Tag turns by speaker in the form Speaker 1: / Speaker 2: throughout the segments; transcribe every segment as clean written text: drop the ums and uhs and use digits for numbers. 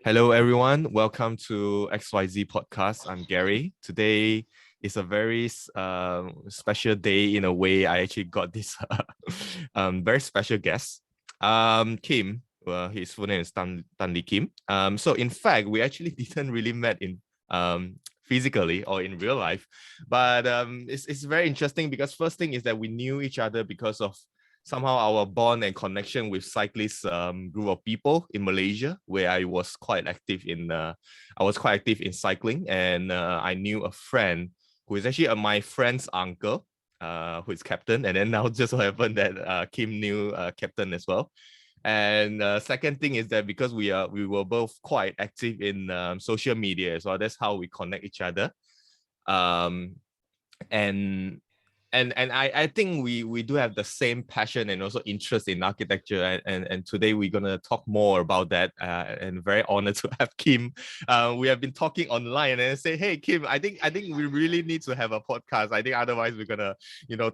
Speaker 1: Hello, everyone. Welcome to xyzpodcast. I'm Gary. Today is a very special day in a way. I actually got this very special guest, Kim. Well, his full name is Tan Lee Kim. So in fact, we actually didn't really met in physically or in real life, but it's very interesting because first thing is that we knew each other because of somehow our bond and connection with cyclists group of people in Malaysia, where I was quite active in cycling, and I knew a friend who is actually my friend's uncle, who is captain, and then now just so happened that Kim knew captain as well. And second thing is that because we were both quite active in social media as well, that's how we connect each other. Um, and I think we do have the same passion and also interest in architecture, and today we're gonna talk more about that, and very honored to have Kim. We have been talking online and say, hey Kim, I think we really need to have a podcast. I think otherwise we're gonna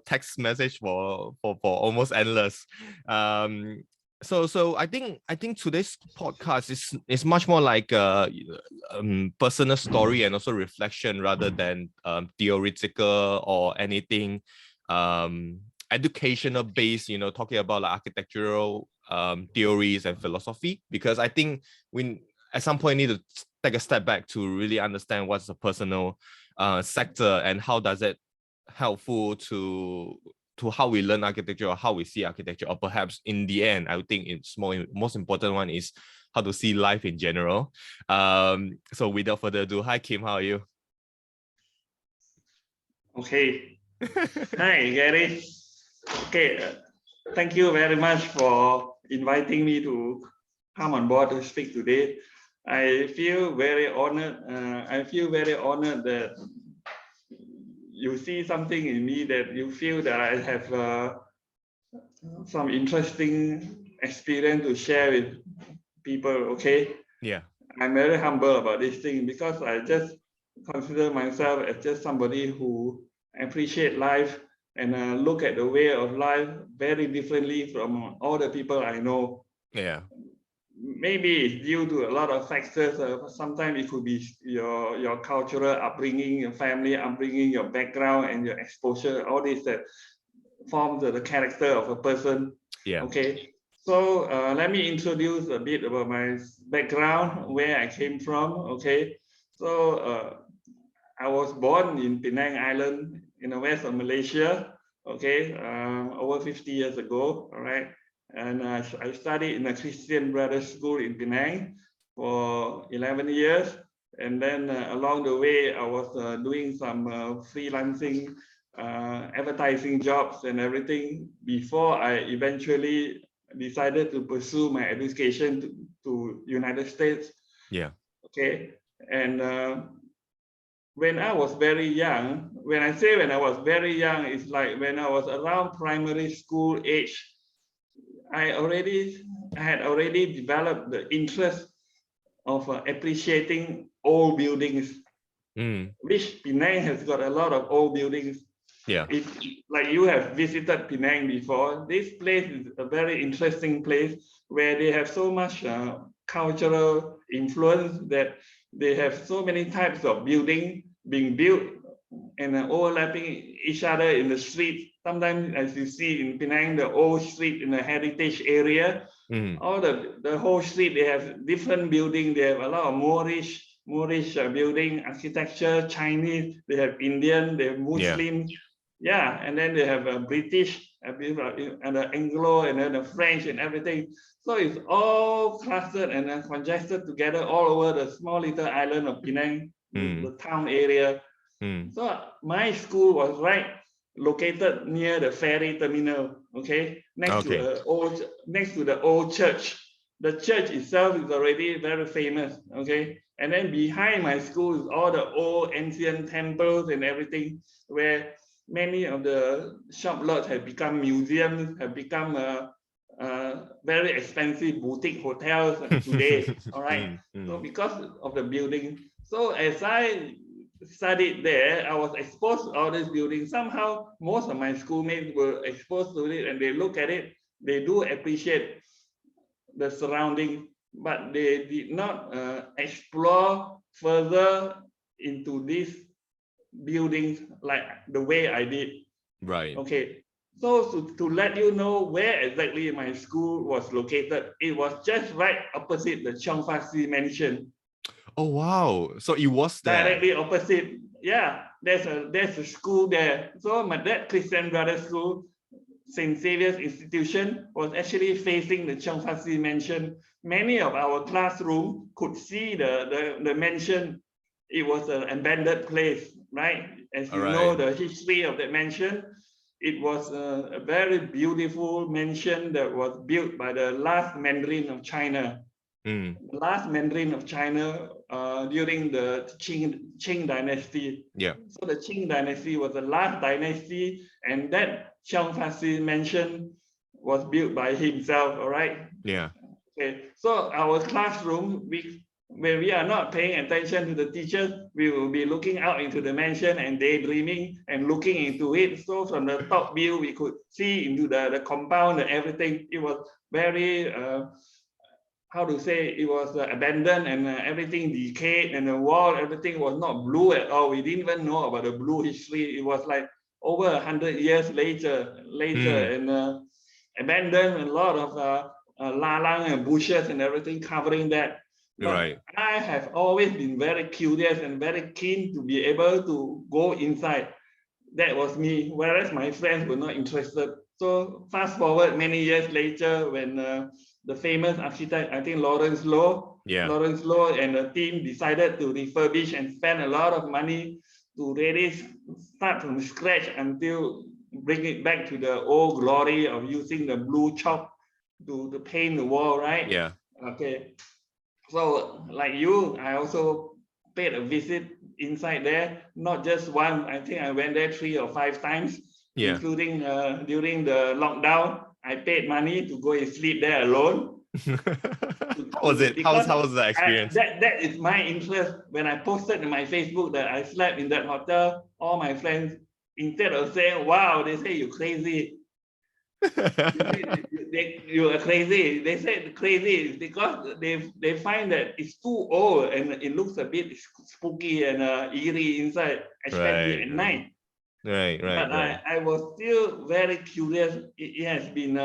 Speaker 1: text message for almost endless. So I think today's podcast is much more like personal story and also reflection rather than theoretical or anything educational based, talking about like architectural theories and philosophy, because I think we at some point need to take a step back to really understand what's the personal sector and how does it helpful to how we learn architecture or how we see architecture, or perhaps in the end, I would think it's most important one is how to see life in general. So without further ado, hi Kim, how are you?
Speaker 2: Okay. Hi, Gary. Okay. Thank you very much for inviting me to come on board to speak today. I feel very honored. I feel very honored that you see something in me that you feel that I have some interesting experience to share with people. Okay.
Speaker 1: Yeah.
Speaker 2: I'm very humble about this thing because I just consider myself as just somebody who appreciate life and look at the way of life very differently from all the people I know.
Speaker 1: Yeah.
Speaker 2: Maybe it's due to a lot of factors. Sometimes it could be your cultural upbringing, your family upbringing, your background, and your exposure. All this that forms the character of a person.
Speaker 1: Yeah.
Speaker 2: Okay. So let me introduce a bit about my background, where I came from. Okay. So I was born in Penang Island in the west of Malaysia. Okay, over 50 years ago. All right, and I studied in a Christian Brothers School in Penang for 11 years. And then along the way, I was doing some freelancing, advertising jobs and everything before I eventually decided to pursue my education to United States.
Speaker 1: Yeah.
Speaker 2: Okay, and when I was very young, when I say when I was very young, it's like when I was around primary school age, I had already developed the interest of appreciating old buildings, which Penang has got a lot of old buildings.
Speaker 1: Yeah.
Speaker 2: If like you have visited Penang before, this place is a very interesting place where they have so much cultural influence that they have so many types of building being built and overlapping each other in the street. Sometimes, as you see in Penang, the old street in the heritage area, all the whole street, they have different building. They have a lot of Moorish building architecture, Chinese, they have Indian, they have Muslim. Yeah, and then they have a British, and the Anglo, and then the French and everything. So it's all clustered and congested together all over the small little island of Penang, the town area. So my school was located near the ferry terminal. Okay, next to the old church. The church itself is already very famous. Okay, and then behind my school is all the old ancient temples and everything, where many of the shop lots have become museums, have become very expensive boutique hotels today. All right. So because of the building, so as I studied there, I was exposed to all these buildings. Somehow, most of my schoolmates were exposed to it, and they look at it. They do appreciate the surrounding. but they did not explore further into these buildings like the way I did.
Speaker 1: Right.
Speaker 2: Okay, so to let you know where exactly my school was located, it was just right opposite the Cheong Mansion.
Speaker 1: Oh wow! So it was there.
Speaker 2: Directly opposite. Yeah, there's a school there. So my dad Christian Brothers School, St. Xavier's Institution, was actually facing the Cheong Mansion. Many of our classroom could see the mansion. It was an abandoned place, right? As you know, the history of that mansion, it was a very beautiful mansion that was built by the last Mandarin of China. The last Mandarin of China during the Qing dynasty.
Speaker 1: Yeah.
Speaker 2: So the Qing dynasty was the last dynasty, and that Cheong mansion was built by himself. All right.
Speaker 1: Yeah.
Speaker 2: Okay. So our classroom, when we are not paying attention to the teachers, we will be looking out into the mansion and daydreaming and looking into it. So from the top view, we could see into the compound and everything. It was very how to say, it was abandoned and everything decayed, and the wall, everything was not blue at all. We didn't even know about the blue history. It was like over 100 years later, and abandoned, a lot of lalang and bushes and everything covering that. But I have always been very curious and very keen to be able to go inside. That was me, whereas my friends were not interested. So fast forward many years later, when the famous architect, I think Lawrence Low and the team decided to refurbish and spend a lot of money to really start from scratch until bring it back to the old glory of using the blue chalk to paint the wall, right?
Speaker 1: Yeah.
Speaker 2: Okay. So like you, I also paid a visit inside there, not just one. I think I went there 3 or 5 times, including during the lockdown. I paid money to go and sleep there alone.
Speaker 1: How was it? How was the experience?
Speaker 2: That is my interest. When I posted in my Facebook that I slept in that hotel, all my friends, instead of saying, wow, they say you're crazy. You are crazy. They said crazy because they find that it's too old and it looks a bit spooky and eerie inside, especially at night.
Speaker 1: Right.
Speaker 2: But I was still very curious. It has been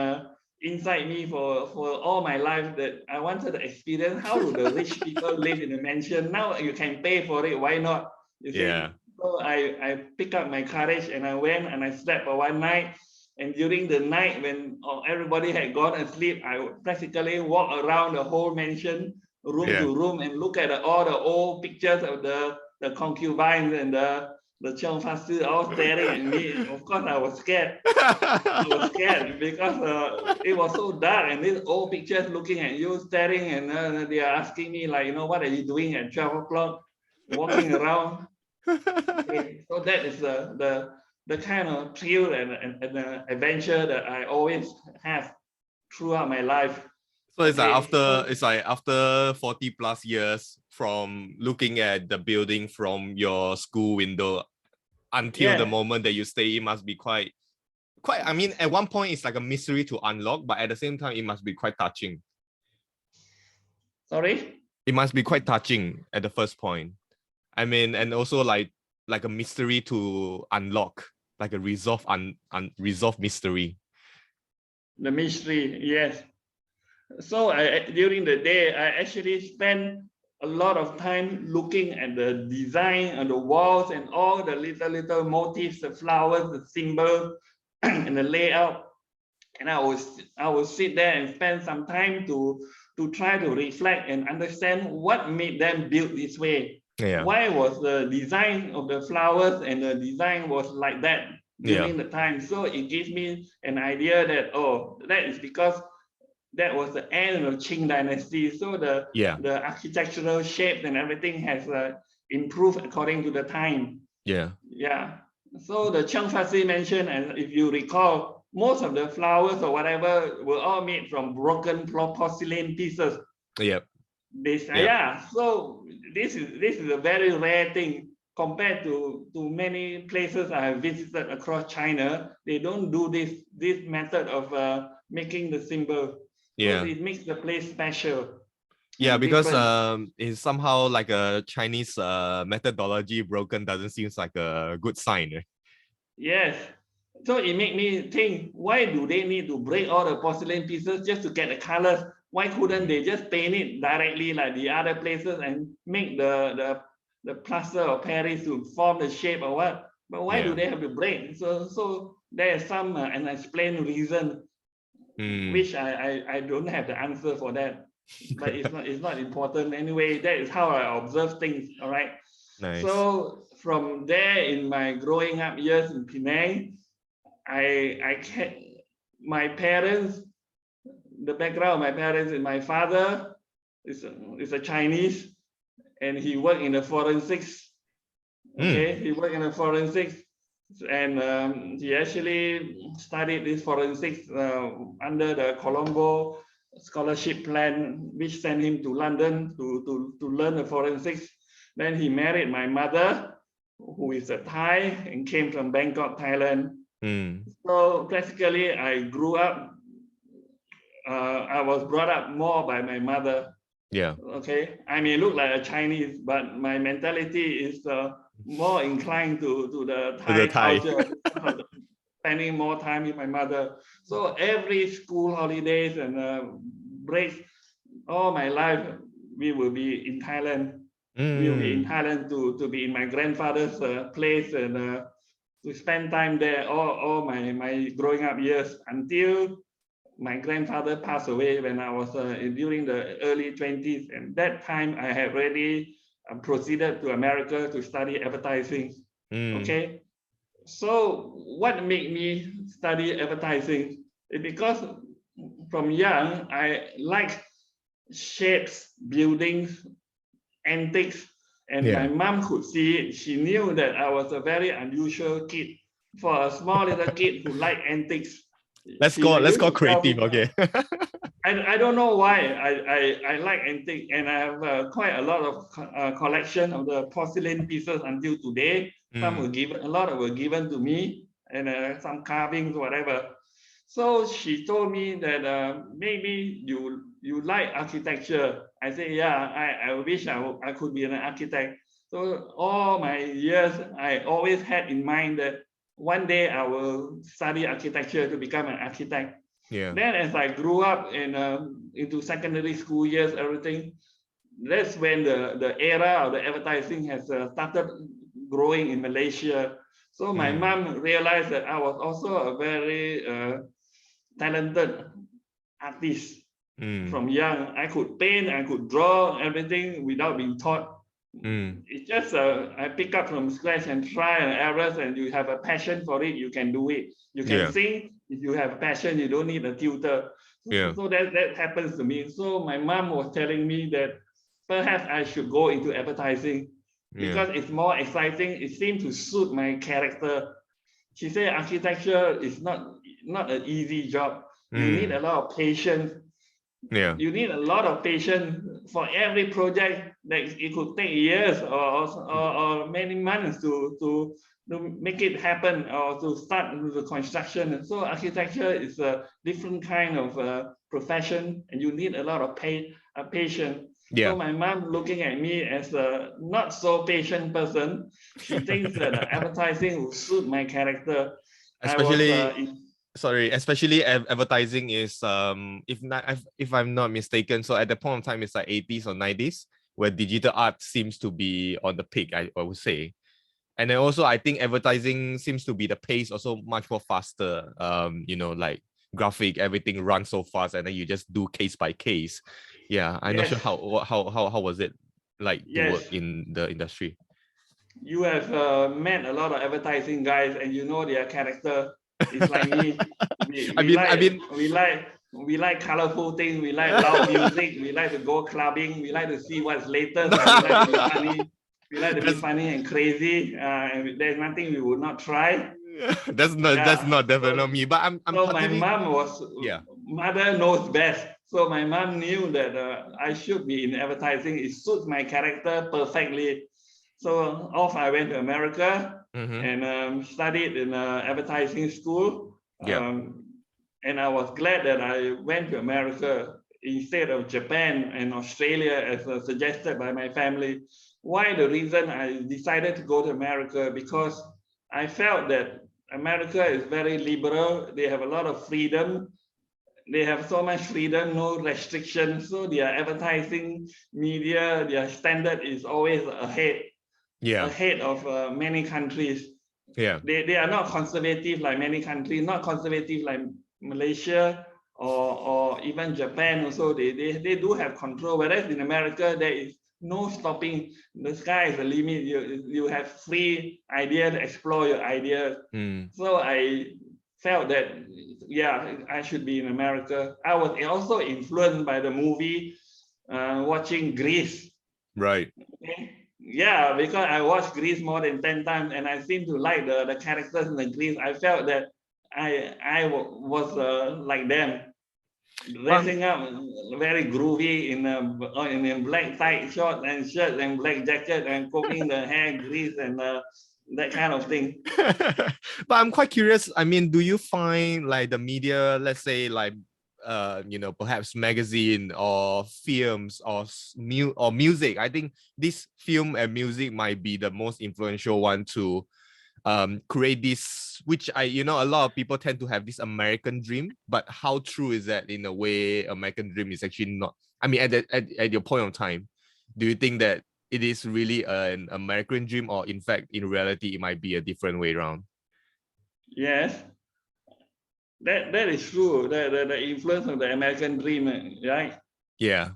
Speaker 2: inside me for all my life that I wanted to experience how do the rich people live in a mansion. Now you can pay for it. Why not? You see? So I picked up my courage and I went and I slept for one night. And during the night when everybody had gone asleep, I would practically walk around the whole mansion, room to room, and look at all the old pictures of the concubines and the Cheong all staring at me. Of course, I was scared. I was scared because it was so dark, and these old pictures looking at you, staring, and they are asking me like, what are you doing at 12 o'clock, walking around? Okay, so that is the kind of thrill and adventure that I always have throughout my life.
Speaker 1: So it's like after 40 plus years from looking at the building from your school window until the moment that you stay, it must be quite, I mean, at one point it's like a mystery to unlock, but at the same time, it must be quite touching.
Speaker 2: Sorry?
Speaker 1: It must be quite touching at the first point. I mean, and also like a mystery to unlock, like a unresolved mystery.
Speaker 2: The mystery, yes. So during the day, I actually spend a lot of time looking at the design on the walls and all the little motifs, the flowers, the symbols, and the layout. And I would sit there and spend some time to try to reflect and understand what made them build this way. Why was the design of the flowers and the design was like that during the time? So it gives me an idea that, that is because that was the end of Qing dynasty. So the architectural shapes and everything has improved according to the time. So the Cheong Mansion, and if you recall, most of the flowers or whatever were all made from broken porcelain pieces. So this is a very rare thing compared to many places I have visited across China. They don't do this method of making the symbol. So it makes the place special.
Speaker 1: Yeah,
Speaker 2: and
Speaker 1: because
Speaker 2: different.
Speaker 1: it's somehow like a Chinese methodology broken doesn't seem like a good sign.
Speaker 2: Yes. So it made me think, why do they need to break all the porcelain pieces just to get the colors? Why couldn't they just paint it directly like the other places and make the plaster of Paris to form the shape or what? But why do
Speaker 1: Yeah.
Speaker 2: they have to break? So there is some unexplained reason,
Speaker 1: Mm.
Speaker 2: which I don't have the answer for that. But it's not important anyway. That is how I observe things. All right.
Speaker 1: Nice.
Speaker 2: So from there, in my growing up years in Penang, I can my parents, the background of my parents, and my father is a Chinese, and he worked in the forensics.
Speaker 1: Mm.
Speaker 2: Okay, he worked in the forensics, and he actually studied this forensics under the Colombo scholarship plan, which sent him to London to learn the forensics. Then he married my mother, who is a Thai and came from Bangkok, Thailand.
Speaker 1: Mm.
Speaker 2: So practically, I grew up. I was brought up more by my mother.
Speaker 1: Yeah.
Speaker 2: Okay, I may look like a Chinese, but my mentality is more inclined to the
Speaker 1: To the
Speaker 2: Thai
Speaker 1: Thai.
Speaker 2: culture, spending more time with my mother. So every school holidays and breaks, all my life, we will be in Thailand. We will be in
Speaker 1: Mm.
Speaker 2: Thailand to be in my grandfather's place and to spend time there all my growing up years until my grandfather passed away when I was during the early 20s. And that time I had already proceeded to America to study advertising.
Speaker 1: Mm.
Speaker 2: Okay. So what made me study advertising is because from young, I like shapes, buildings, antiques, and my
Speaker 1: Yeah.
Speaker 2: mom could see it. She knew that I was a very unusual kid. For a small little kid who liked antiques,
Speaker 1: Let's
Speaker 2: she
Speaker 1: go. Let's
Speaker 2: used
Speaker 1: go
Speaker 2: to tell
Speaker 1: creative.
Speaker 2: me,
Speaker 1: Okay.
Speaker 2: I don't know why I like antique, and I have quite a lot of collection of the porcelain pieces until today. Some were
Speaker 1: Mm.
Speaker 2: given, a lot were given to me, and some carvings, whatever. So she told me that maybe you like architecture. I say, yeah, I wish I could be an architect. So all my years, I always had in mind that one day I will study architecture to become an architect.
Speaker 1: Yeah.
Speaker 2: Then as I grew up into secondary school years, everything, that's when the era of the advertising has started growing in Malaysia. So my
Speaker 1: Mm.
Speaker 2: mom realized that I was also a very talented artist
Speaker 1: Mm.
Speaker 2: from young. I could paint, I could draw everything without being taught.
Speaker 1: Mm.
Speaker 2: It's just I pick up from scratch and try and errors, and you have a passion for it, you can do it. You can
Speaker 1: Yeah.
Speaker 2: sing. If you have passion, you don't need a tutor.
Speaker 1: Yeah.
Speaker 2: So that happens to me. So my mom was telling me that perhaps I should go into advertising
Speaker 1: Yeah.
Speaker 2: because it's more exciting. It seemed to suit my character. She said architecture is not an easy job. You need a
Speaker 1: Mm.
Speaker 2: lot of patience.
Speaker 1: Yeah.
Speaker 2: You need a lot of patience for every project that it could take years or many months to make it happen or to start the construction. So architecture is a different kind of profession, and you need a lot of patience. So
Speaker 1: Yeah.
Speaker 2: my mom, looking at me as a not so patient person, she thinks that advertising will suit my character. I was
Speaker 1: Especially, sorry, especially advertising is if I'm not mistaken, so at the point of time it's like 80s or 90s where digital art seems to be on the peak, I would say. And then also I think advertising seems to be the pace also much more faster. Like graphic, everything runs so fast, and then you just do case by case. Yeah, I'm not
Speaker 2: yes,
Speaker 1: sure how was it like to
Speaker 2: yes.
Speaker 1: work in the industry.
Speaker 2: You have met a lot of advertising guys, and you know their character. It's like me. We,
Speaker 1: I
Speaker 2: we
Speaker 1: mean, I
Speaker 2: like
Speaker 1: mean,
Speaker 2: we like we like colorful things. We like loud music. We like to go clubbing. We like to see what's latest, and we like to be funny. We like to be
Speaker 1: that's
Speaker 2: funny and crazy. And there's nothing we would not try.
Speaker 1: that's
Speaker 2: Yeah.
Speaker 1: not definitely
Speaker 2: So
Speaker 1: me. But I'm
Speaker 2: so my
Speaker 1: partly
Speaker 2: mom was
Speaker 1: yeah.
Speaker 2: mother knows best. So my mom knew that I should be in advertising. It suits my character perfectly. So off I went to America
Speaker 1: Mm-hmm.
Speaker 2: and studied in advertising school.
Speaker 1: Yeah.
Speaker 2: And I was glad that I went to America. instead of Japan and Australia as suggested by my family. Why? The reason I decided to go to America, because I felt that America is very liberal. They have a lot of freedom. They have so much freedom, no restrictions. So their advertising media, their standard is always ahead of many countries. They are not conservative like many countries, not conservative like Malaysia or even Japan. Also, they do have control. Whereas in America, there is no stopping. The sky is the limit. You have free idea to explore your ideas. So I felt that, yeah, I should be in America. I was also influenced by the movie, watching Grease.
Speaker 1: Right.
Speaker 2: Okay? Yeah, because I watched Grease more than 10 times, and I seem to like the characters in the Grease. I felt that I was like them, dressing up very groovy in a black tight short and shirt and black jacket and combing the hair grease and that kind of thing.
Speaker 1: But I'm quite curious. I mean, do you find like the media, let's say like perhaps magazine or films or music? I think this film and music might be the most influential one to create this, which a lot of people tend to have this American dream, but how true is that in a way? American dream is actually not. I mean, at your point of time, do you think that it is really an American dream, or in fact, in reality, it might be a different way around?
Speaker 2: Yes, that is true. The influence of the American dream, right?
Speaker 1: Yeah.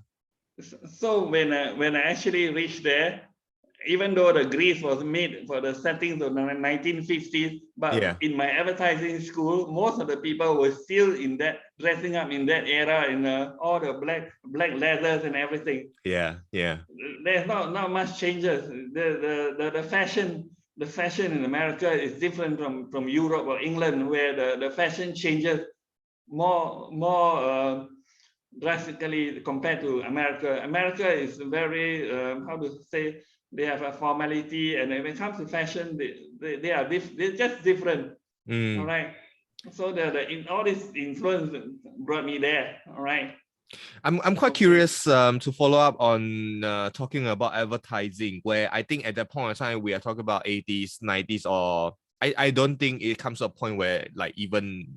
Speaker 2: So when I actually reached there, even though the Grease was made for the settings of the 1950s, but in my advertising school, most of the people were still in that, dressing up in that era, in all the black leathers and everything.
Speaker 1: Yeah.
Speaker 2: There's not much changes. The fashion in America is different from Europe or England, where the fashion changes more drastically compared to America. America is very how to say, they have a formality, and when it comes to fashion, they're just different. All right. So in all this influence brought me there. All right.
Speaker 1: I'm quite curious to follow up on talking about advertising, where I think at that point in time we are talking about 80s, 90s, or I don't think it comes to a point where like even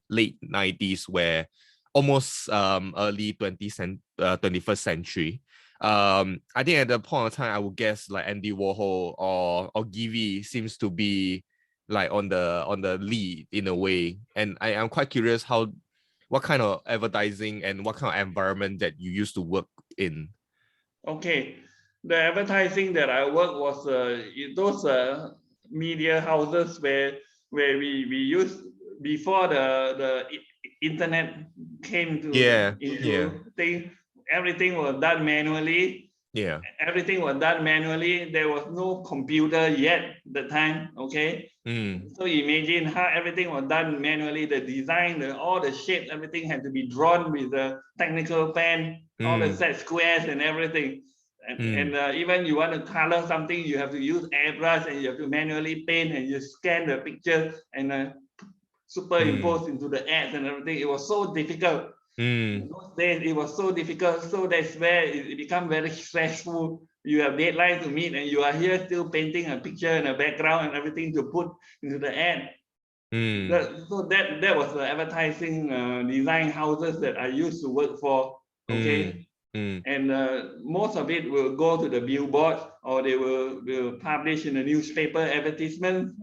Speaker 1: late 90s, where almost early 21st century. I think at the point of time, I would guess like Andy Warhol or Givey seems to be like on the lead in a way, and I'm quite curious what kind of advertising and what kind of environment that you used to work in.
Speaker 2: Okay, the advertising that I worked was those media houses where we used before the internet came into thing. Everything was done manually.
Speaker 1: Yeah.
Speaker 2: Everything was done manually. There was no computer yet at the time. Okay. So imagine how everything was done manually. The design, all the shapes, everything had to be drawn with a technical pen, all the set squares and everything. And even you want to color something, you have to use airbrush and you have to manually paint, and you scan the picture and superimpose into the ads and everything. It was so difficult. In those days, it was so difficult. So that's where it becomes very stressful. You have deadlines to meet, and you are here still painting a picture and a background and everything to put into the ad. So that was the advertising design houses that I used to work for. Okay. And most of it will go to the billboard, or they will publish in the newspaper advertisement.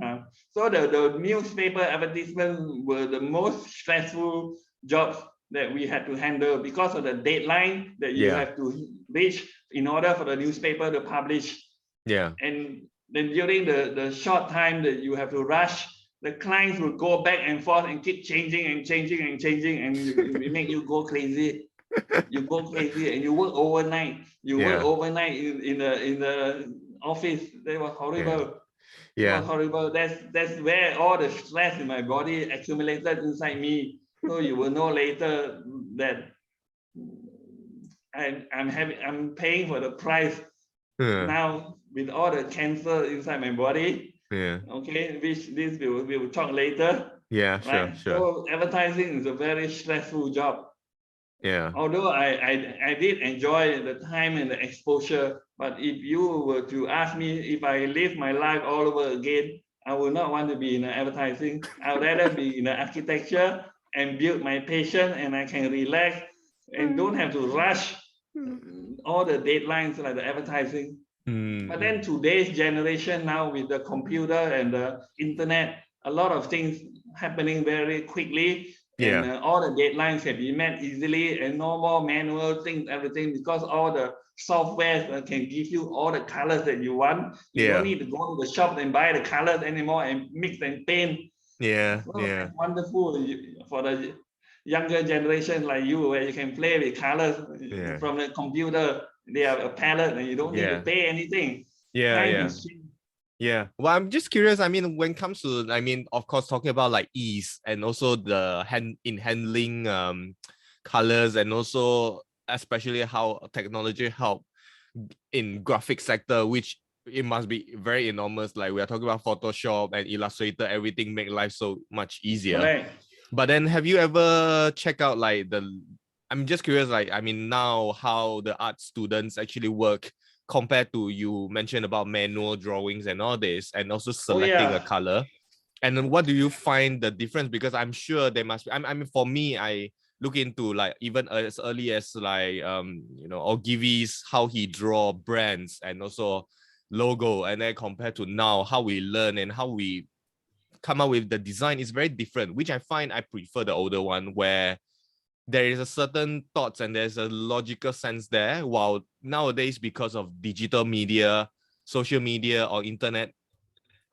Speaker 2: So the newspaper advertisements were the most stressful jobs that we had to handle, because of the deadline that you have to reach in order for the newspaper to publish. And then during the short time that you have to rush, the clients will go back and forth and keep changing and it make you go crazy. You go crazy and you work overnight. Work overnight in the office. That was horrible. It was horrible. That's where all the stress in my body accumulated inside me. So you will know later that I'm paying for the price now with all the cancer inside my body. Okay, which this we will talk later.
Speaker 1: Yeah,
Speaker 2: right?
Speaker 1: sure.
Speaker 2: So advertising is a very stressful job.
Speaker 1: Yeah.
Speaker 2: Although I did enjoy the time and the exposure, but if you were to ask me if I live my life all over again, I would not want to be in advertising. I would rather be in architecture and build my passion, and I can relax and don't have to rush all the deadlines like the advertising. But then today's generation now with the computer and the internet, a lot of things happening very quickly, and
Speaker 1: Yeah.
Speaker 2: all the deadlines can be met easily, and no more manual things, everything, because all the software can give you all the colors that you want. You don't
Speaker 1: Yeah.
Speaker 2: need to go to the shop and buy the colors anymore and mix and paint.
Speaker 1: Yeah.
Speaker 2: So
Speaker 1: Yeah.
Speaker 2: that's wonderful for the younger generation like you, where you can play with colors
Speaker 1: Yeah.
Speaker 2: from the computer. They have a palette and you don't need to
Speaker 1: Yeah.
Speaker 2: pay anything.
Speaker 1: Yeah.
Speaker 2: Time
Speaker 1: Yeah.
Speaker 2: is cheap.
Speaker 1: Yeah. Well, I'm just curious. I mean, when it comes to, I mean, of course, talking about like ease and also the handling colors, and also especially how technology help in graphic sector, which it must be very enormous. Like we are talking about Photoshop and Illustrator, everything make life so much easier.
Speaker 2: Correct.
Speaker 1: But then have you ever checked out like I'm just curious, like, I mean, now how the art students actually work compared to, you mentioned about manual drawings and all this, and also selecting a color. And then what do you find the difference? Because I'm sure there must be, I mean, for me, I look into like even as early as like, Ogilvy's, how he draw brands and also logo, and then compared to now, how we learn and how we come up with the design is very different, which I find I prefer the older one, where there is a certain thoughts and there's a logical sense there, while nowadays, because of digital media, social media or internet,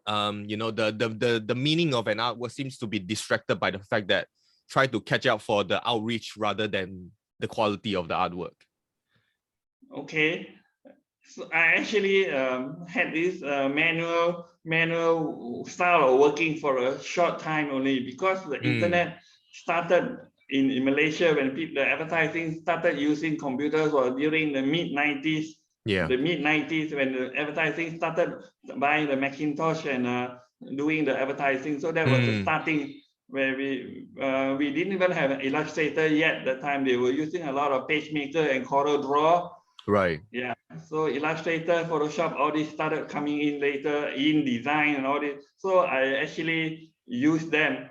Speaker 1: the meaning of an artwork seems to be distracted by the fact that try to catch up for the outreach rather than the quality of the artwork.
Speaker 2: Okay. So I actually had this manual style of working for a short time only, because the internet started in Malaysia when the advertising started using computers, or during the mid-90s.
Speaker 1: Yeah.
Speaker 2: The mid-90s, when the advertising started buying the Macintosh and doing the advertising. So that was the starting, where we didn't even have an Illustrator yet. At the time they were using a lot of PageMaker and CorelDRAW.
Speaker 1: Right.
Speaker 2: Yeah. So Illustrator, Photoshop, all this started coming in later, in design and all this. So I actually used them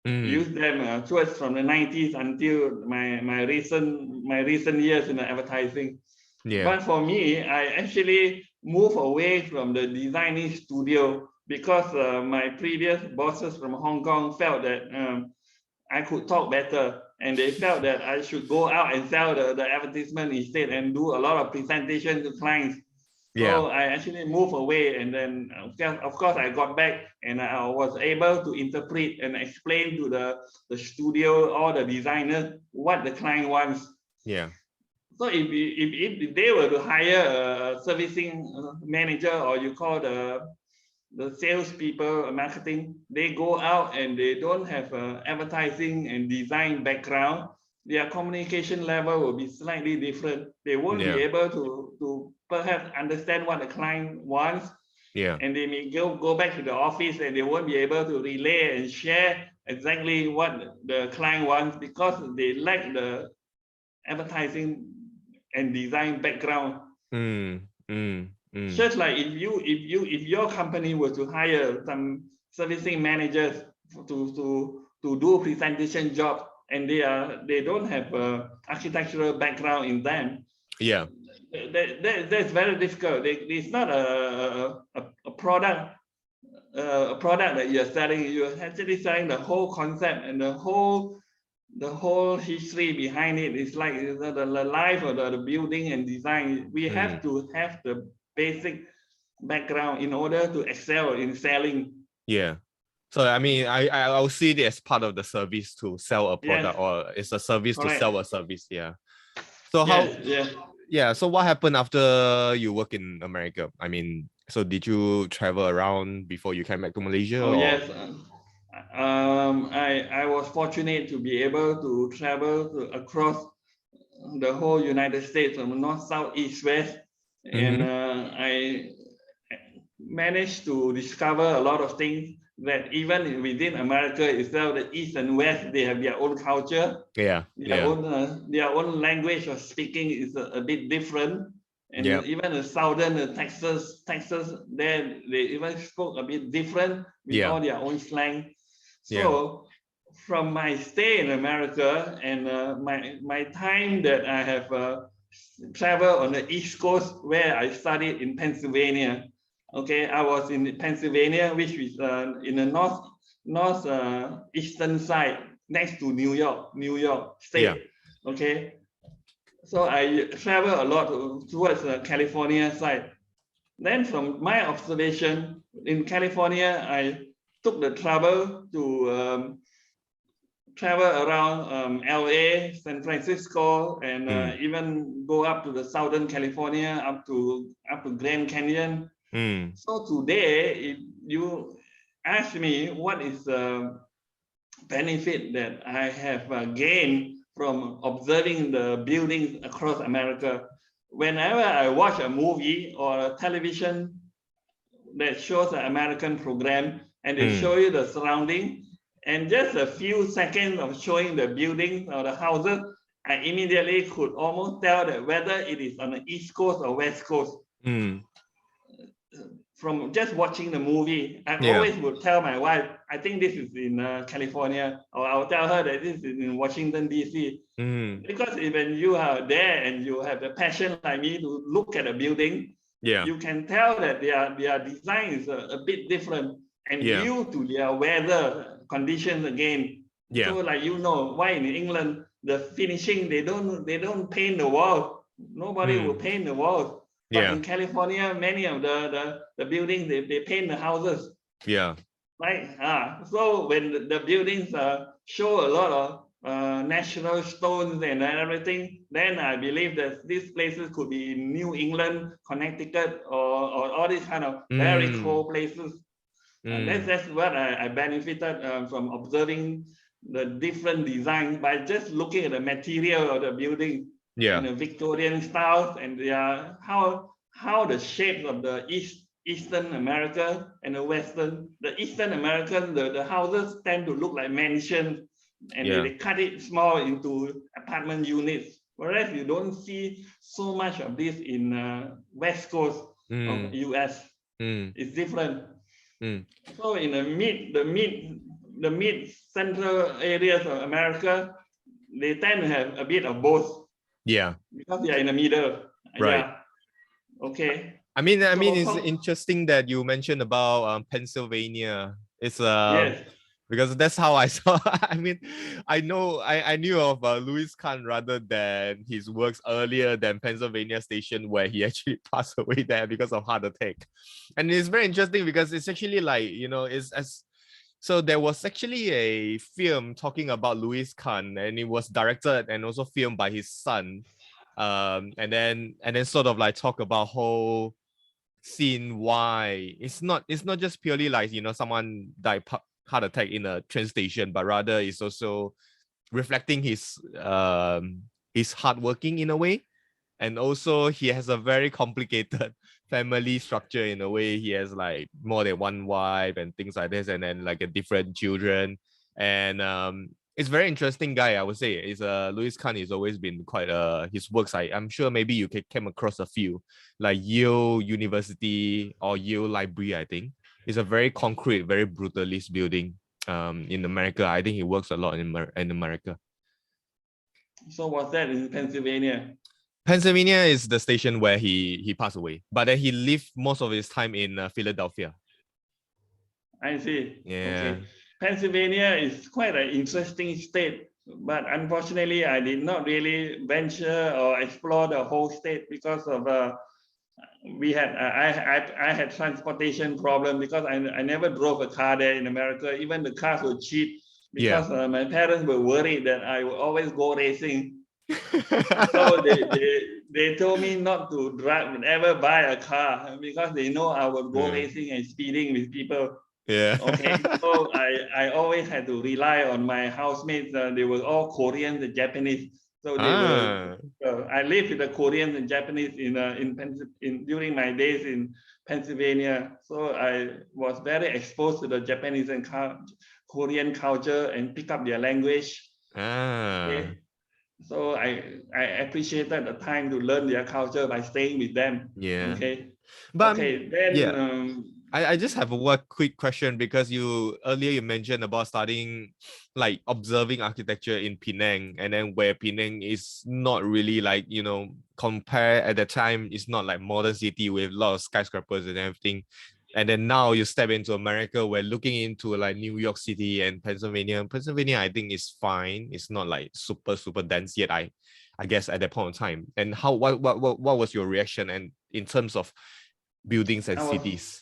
Speaker 2: towards from the 90s until my recent years in the advertising.
Speaker 1: Yeah.
Speaker 2: But for me, I actually moved away from the designing studio, because my previous bosses from Hong Kong felt that I could talk better, and they felt that I should go out and sell the advertisement instead and do a lot of presentation to clients. So I actually moved away, and then of course I got back, and I was able to interpret and explain to the studio or the designer what the client wants.
Speaker 1: Yeah.
Speaker 2: So if they were to hire a servicing manager, or you call the salespeople, marketing, they go out and they don't have advertising and design background, their communication level will be slightly different. They won't be able to perhaps understand what the client wants. And they may go back to the office and they won't be able to relay and share exactly what the client wants, because they lack the advertising and design background. Just like if your company were to hire some servicing managers to do presentation job, and they don't have architectural background in them, that's very difficult. It's not a product that you're selling. You're actually selling the whole concept and the whole history behind it. Is like the life of the building and design. We have to have the basic background in order to excel in selling.
Speaker 1: Yeah. So I mean, I'll see it as part of the service to sell a product, or it's a service to sell a service. Yeah. So so what happened after you work in America? I mean, so did you travel around before you came back to Malaysia?
Speaker 2: Oh, yes. I was fortunate to be able to travel across the whole United States, from north, south, east, west, and I managed to discover a lot of things that even within America itself, the East and West, they have their own culture,
Speaker 1: Yeah.
Speaker 2: their own language of speaking is a bit different. And
Speaker 1: Yeah.
Speaker 2: even the southern Texas, there they even spoke a bit different with all their own slang. So from my stay in America and my time that I have traveled on the East Coast, where I studied in Pennsylvania. Okay, I was in Pennsylvania, which is in the north eastern side, next to New York State. Okay, so I travel a lot towards the California side. Then from my observation in California, I took the trouble to travel around LA, San Francisco, and even go up to the Southern California, up to Grand Canyon. So today, if you ask me what is the benefit that I have gained from observing the buildings across America, whenever I watch a movie or a television that shows an American program and they show you the surrounding, and just a few seconds of showing the buildings or the houses, I immediately could almost tell that whether it is on the East Coast or West Coast. From just watching the movie, I always would tell my wife, I think this is in California, or I'll tell her that this is in Washington, D.C. Because when you are there and you have the passion like me to look at a building, you can tell that their design is a bit different and due to their weather conditions again. So like why in England the finishing they don't paint the walls. Nobody will paint the walls. But in California, many of the buildings they paint the houses. Right. So when the buildings show a lot of national stones and everything, then I believe that these places could be in New England, Connecticut, or all these kind of very cold places. That's what I benefited from observing the different designs by just looking at the material of the building and the Victorian styles and how the shapes of the Eastern America and the Eastern American, the houses tend to look like mansions and they cut it small into apartment units. Whereas you don't see so much of this in West Coast of US. It's different. So in the mid central areas of America, they tend to have a bit of both. Because they are in the middle.
Speaker 1: Right.
Speaker 2: Okay.
Speaker 1: I mean, it's interesting that you mentioned about Pennsylvania. It's because that's how I saw. I mean, I knew of Louis Kahn rather than his works earlier than Pennsylvania Station, where he actually passed away there because of heart attack. And it's very interesting because it's actually like so there was actually a film talking about Louis Kahn, and it was directed and also filmed by his son. And then sort of like talk about whole scene why it's not just purely like someone died heart attack in a train station, but rather it's also reflecting his hardworking in a way. And also he has a very complicated family structure in a way. He has like more than one wife and things like this, and then like a different children. And it's very interesting guy, I would say. Is Louis Kahn has always been quite his works. I'm sure maybe you came across a few, like Yale University or Yale Library, I think. It's a very concrete, very brutalist building in America. I think he works a lot in America.
Speaker 2: So was that in Pennsylvania?
Speaker 1: Pennsylvania is the station where he passed away, but then he lived most of his time in Philadelphia.
Speaker 2: I see.
Speaker 1: Yeah.
Speaker 2: Okay. Pennsylvania is quite an interesting state, but unfortunately, I did not really venture or explore the whole state because of I had transportation problem because I never drove a car there in America. Even the cars were cheap because my parents were worried that I would always go racing. So they told me not to drive, never buy a car because they know I would go racing and speeding with people. Okay. So I always had to rely on my housemates. They were all Koreans and Japanese. So they were.
Speaker 1: Ah,
Speaker 2: I lived with the Koreans and Japanese during my days in Pennsylvania. So I was very exposed to the Japanese and Korean culture and pick up their language.
Speaker 1: ah,
Speaker 2: Okay. So I appreciated the time to learn their culture by staying with them.
Speaker 1: yeah.
Speaker 2: Okay.
Speaker 1: But
Speaker 2: Okay. Then
Speaker 1: yeah, I just have a one quick question because you earlier you mentioned about studying like observing architecture in Penang, and then where Penang is not really like, you know, compare at the time, it's not like modern city with a lot of skyscrapers and everything. And then now you step into America, we're looking into like New York City and Pennsylvania. Pennsylvania, I think is fine. It's not like super dense yet. I guess at that point in time. And how what was your reaction and in terms of buildings and
Speaker 2: I was
Speaker 1: cities?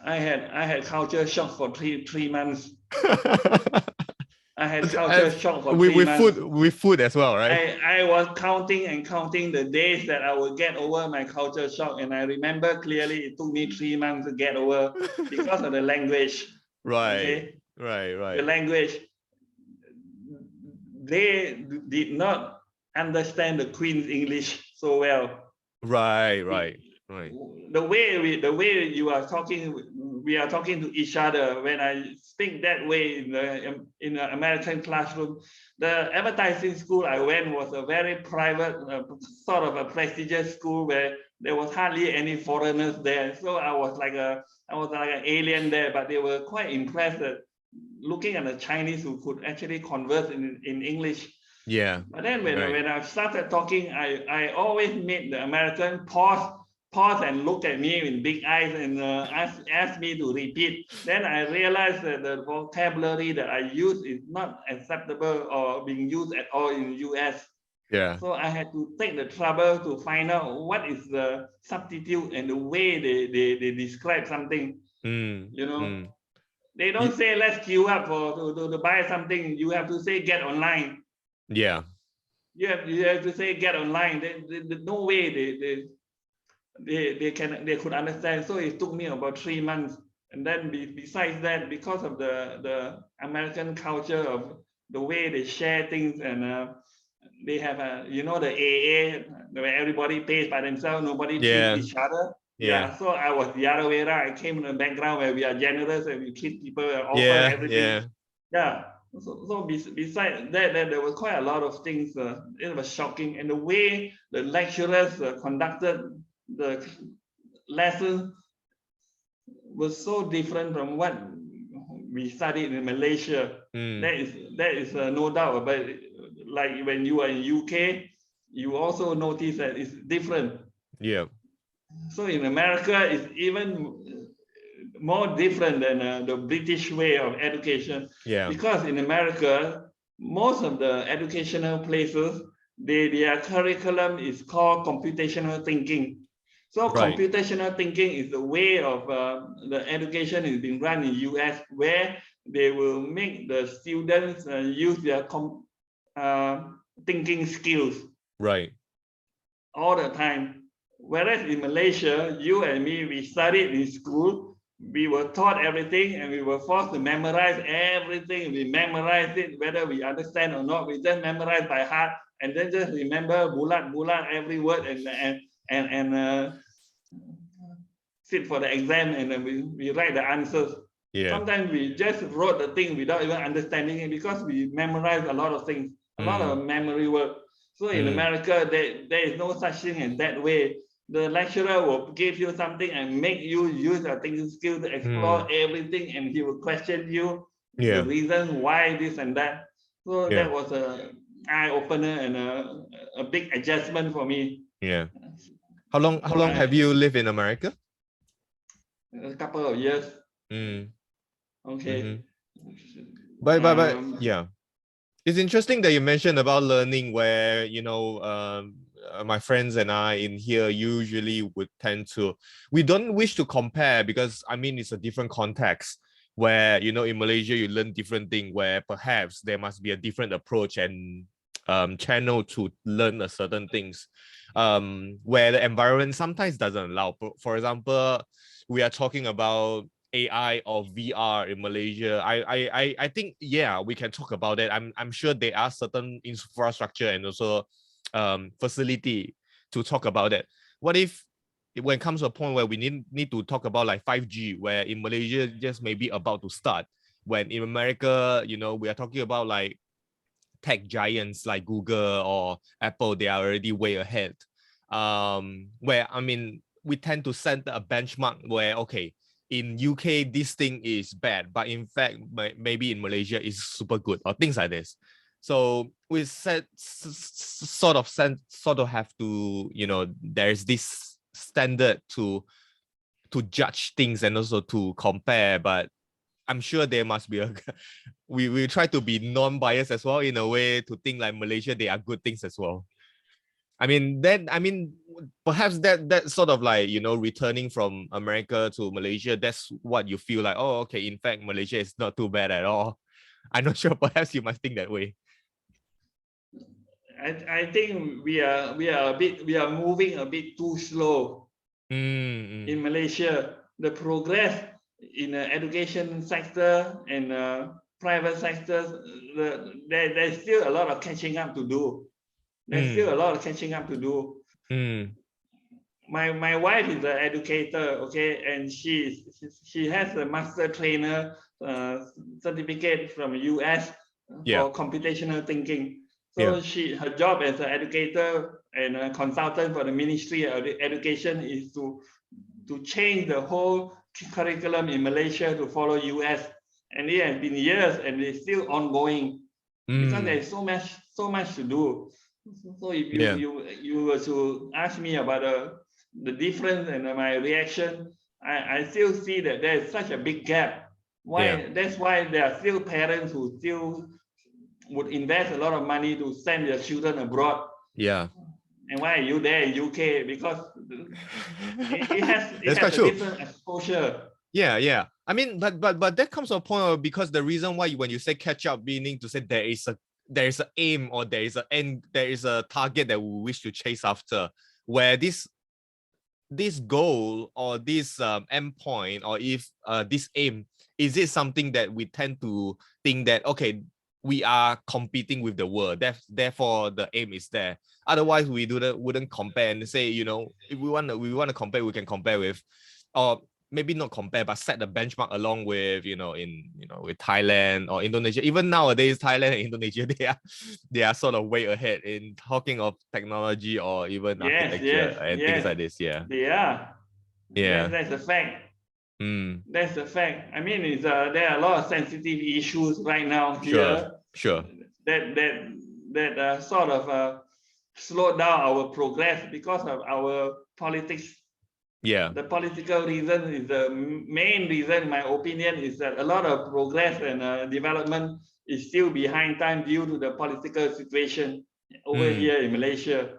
Speaker 2: I had culture shock for three months. I had culture
Speaker 1: As
Speaker 2: shock for
Speaker 1: with,
Speaker 2: 3 months.
Speaker 1: with food as well, right?
Speaker 2: I was counting and counting the days that I would get over my culture shock. And I remember clearly it took me 3 months to get over because of the language.
Speaker 1: Right,
Speaker 2: Okay.
Speaker 1: right,
Speaker 2: The
Speaker 1: right,
Speaker 2: language. They did not understand the Queen's English so well.
Speaker 1: right, right, right.
Speaker 2: The way you are talking, we are talking to each other. When I speak that way in the American classroom, the advertising school I went was a very private, sort of a prestigious school where there was hardly any foreigners there. So I was like an alien there, but they were quite impressed that looking at the Chinese who could actually converse in English.
Speaker 1: Yeah,
Speaker 2: But then
Speaker 1: right.
Speaker 2: when I started talking, I always made the American pause and look at me with big eyes and ask me to repeat. Then I realized that the vocabulary that I use is not acceptable or being used at all in the US.
Speaker 1: Yeah.
Speaker 2: So I had to take the trouble to find out what is the substitute and the way they describe something.
Speaker 1: Mm,
Speaker 2: You know,
Speaker 1: mm.
Speaker 2: they don't say let's queue up to buy something. You have to say get online.
Speaker 1: Yeah.
Speaker 2: You have to say get online. No way they could understand. So it took me about 3 months. And then besides that, because of the American culture of the way they share things, and they have the AA where everybody pays by themselves, nobody treats
Speaker 1: Yeah.
Speaker 2: each other.
Speaker 1: Yeah.
Speaker 2: Yeah, so I was the other way around. I came from a background where we are generous and we treat people and offer
Speaker 1: Yeah.
Speaker 2: everything.
Speaker 1: Yeah.
Speaker 2: Yeah. So besides that, there was quite a lot of things. It was shocking, and the way the lecturers conducted the lesson was so different from what we studied in Malaysia.
Speaker 1: Mm.
Speaker 2: That is no doubt about it. Like when you are in UK, you also notice that it's different.
Speaker 1: Yeah.
Speaker 2: So in America, it's even more different than the British way of education,
Speaker 1: Yeah.
Speaker 2: because in America, most of the educational places, their curriculum is called computational thinking. So
Speaker 1: Right.
Speaker 2: computational thinking is the way of the education is being run in US, where they will make the students use their thinking skills
Speaker 1: Right.
Speaker 2: all the time. Whereas in Malaysia, you and me, we studied in school, we were taught everything and we were forced to memorize everything. We memorized it, whether we understand or not. We just memorize by heart and then just remember bulat every word and sit for the exam, and then we write the answers.
Speaker 1: Yeah.
Speaker 2: Sometimes we just wrote the thing without even understanding it because we memorized a lot of things, a lot of
Speaker 1: Mm.
Speaker 2: memory work. So in
Speaker 1: Mm.
Speaker 2: America, there is no such thing as that way. The lecturer will give you something and make you use your thinking skill to explore
Speaker 1: Mm.
Speaker 2: everything, and he will question you the
Speaker 1: Yeah.
Speaker 2: reason why this and that. So
Speaker 1: Yeah.
Speaker 2: that was a eye opener and a big adjustment for me.
Speaker 1: Yeah. How
Speaker 2: So
Speaker 1: long have you lived in America?
Speaker 2: a couple of years.
Speaker 1: Mm. Mm-hmm.
Speaker 2: Okay.
Speaker 1: But yeah. It's interesting that you mentioned about learning where, you know, my friends and I in here usually would tend to, we don't wish to compare because I mean, it's a different context where, you know, in Malaysia, you learn different thing where perhaps there must be a different approach and channel to learn a certain things where the environment sometimes doesn't allow. For example, we are talking about AI or VR in Malaysia. I think yeah, we can talk about it. I'm sure there are certain infrastructure and also facility to talk about it. What if when it comes to a point where we need to talk about like 5G, where in Malaysia just maybe about to start, when in America, you know, we are talking about like tech giants like Google or Apple, they are already way ahead. Where I mean, we tend to set a benchmark where, okay, in UK this thing is bad, but in fact maybe in Malaysia is super good, or things like this. So we said sort of have to, you know, there's this standard to judge things and also to compare, but I'm sure there must be a we try to be non-biased as well in a way to think like Malaysia, they are good things as well. I mean perhaps that sort of like, you know, returning from America to Malaysia, that's what you feel like, oh, okay, in fact Malaysia is not too bad at all. I'm not sure, perhaps you must think that way.
Speaker 2: I think we are moving a bit too slow in Malaysia. The progress in the education sector and private sectors, there's still a lot of catching up to do. My wife is an educator, okay, and she has a master trainer certificate from US for computational thinking. So her job as an educator and a consultant for the Ministry of Education is to change the whole curriculum in Malaysia to follow US. And it has been years and it's still ongoing because there's so much to do. So if you were to ask me about the difference and my reaction, I still see that there is such a big gap. That's why there are still parents who still would invest a lot of money to send their children abroad. And why are you there in UK? Because it has a different exposure.
Speaker 1: I mean, but that comes to a point of, because the reason why when you say catch up, meaning to say there is an aim, or there is a target that we wish to chase after, where this goal or this endpoint, or if this aim, is it something that we tend to think that, okay, we are competing with the world, therefore the aim is there. Otherwise we wouldn't compare and say, you know, if we want to compare, we can compare with, or maybe not compare, but set the benchmark along with, with Thailand or Indonesia. Even nowadays, Thailand and Indonesia, they are sort of way ahead in talking of technology or even architecture and things like this.
Speaker 2: They are. That's a fact. That's a fact. I mean, there are a lot of sensitive issues right now here.
Speaker 1: Sure.
Speaker 2: That sort of slowed down our progress because of our politics. The political reason is the main reason. My opinion is that a lot of progress and development is still behind time due to the political situation over here in Malaysia.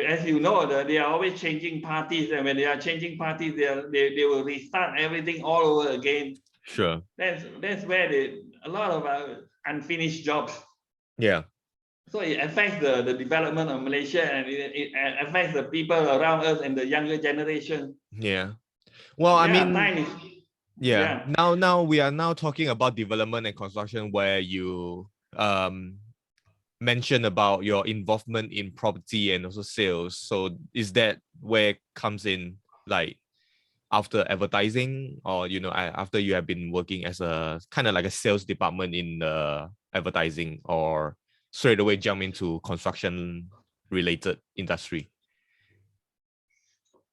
Speaker 2: As you know, they are always changing parties, and when they are changing parties, they will restart everything all over again.
Speaker 1: Sure.
Speaker 2: That's where a lot of unfinished jobs. So it affects the development of Malaysia, and it affects the people around us and the younger generation.
Speaker 1: Well, I mean, now we are now talking about development and construction, where you mentioned about your involvement in property and also sales. So is that where it comes in, like after advertising, or after you have been working as a kind of like a sales department in the advertising, or straight away jump into construction related industry?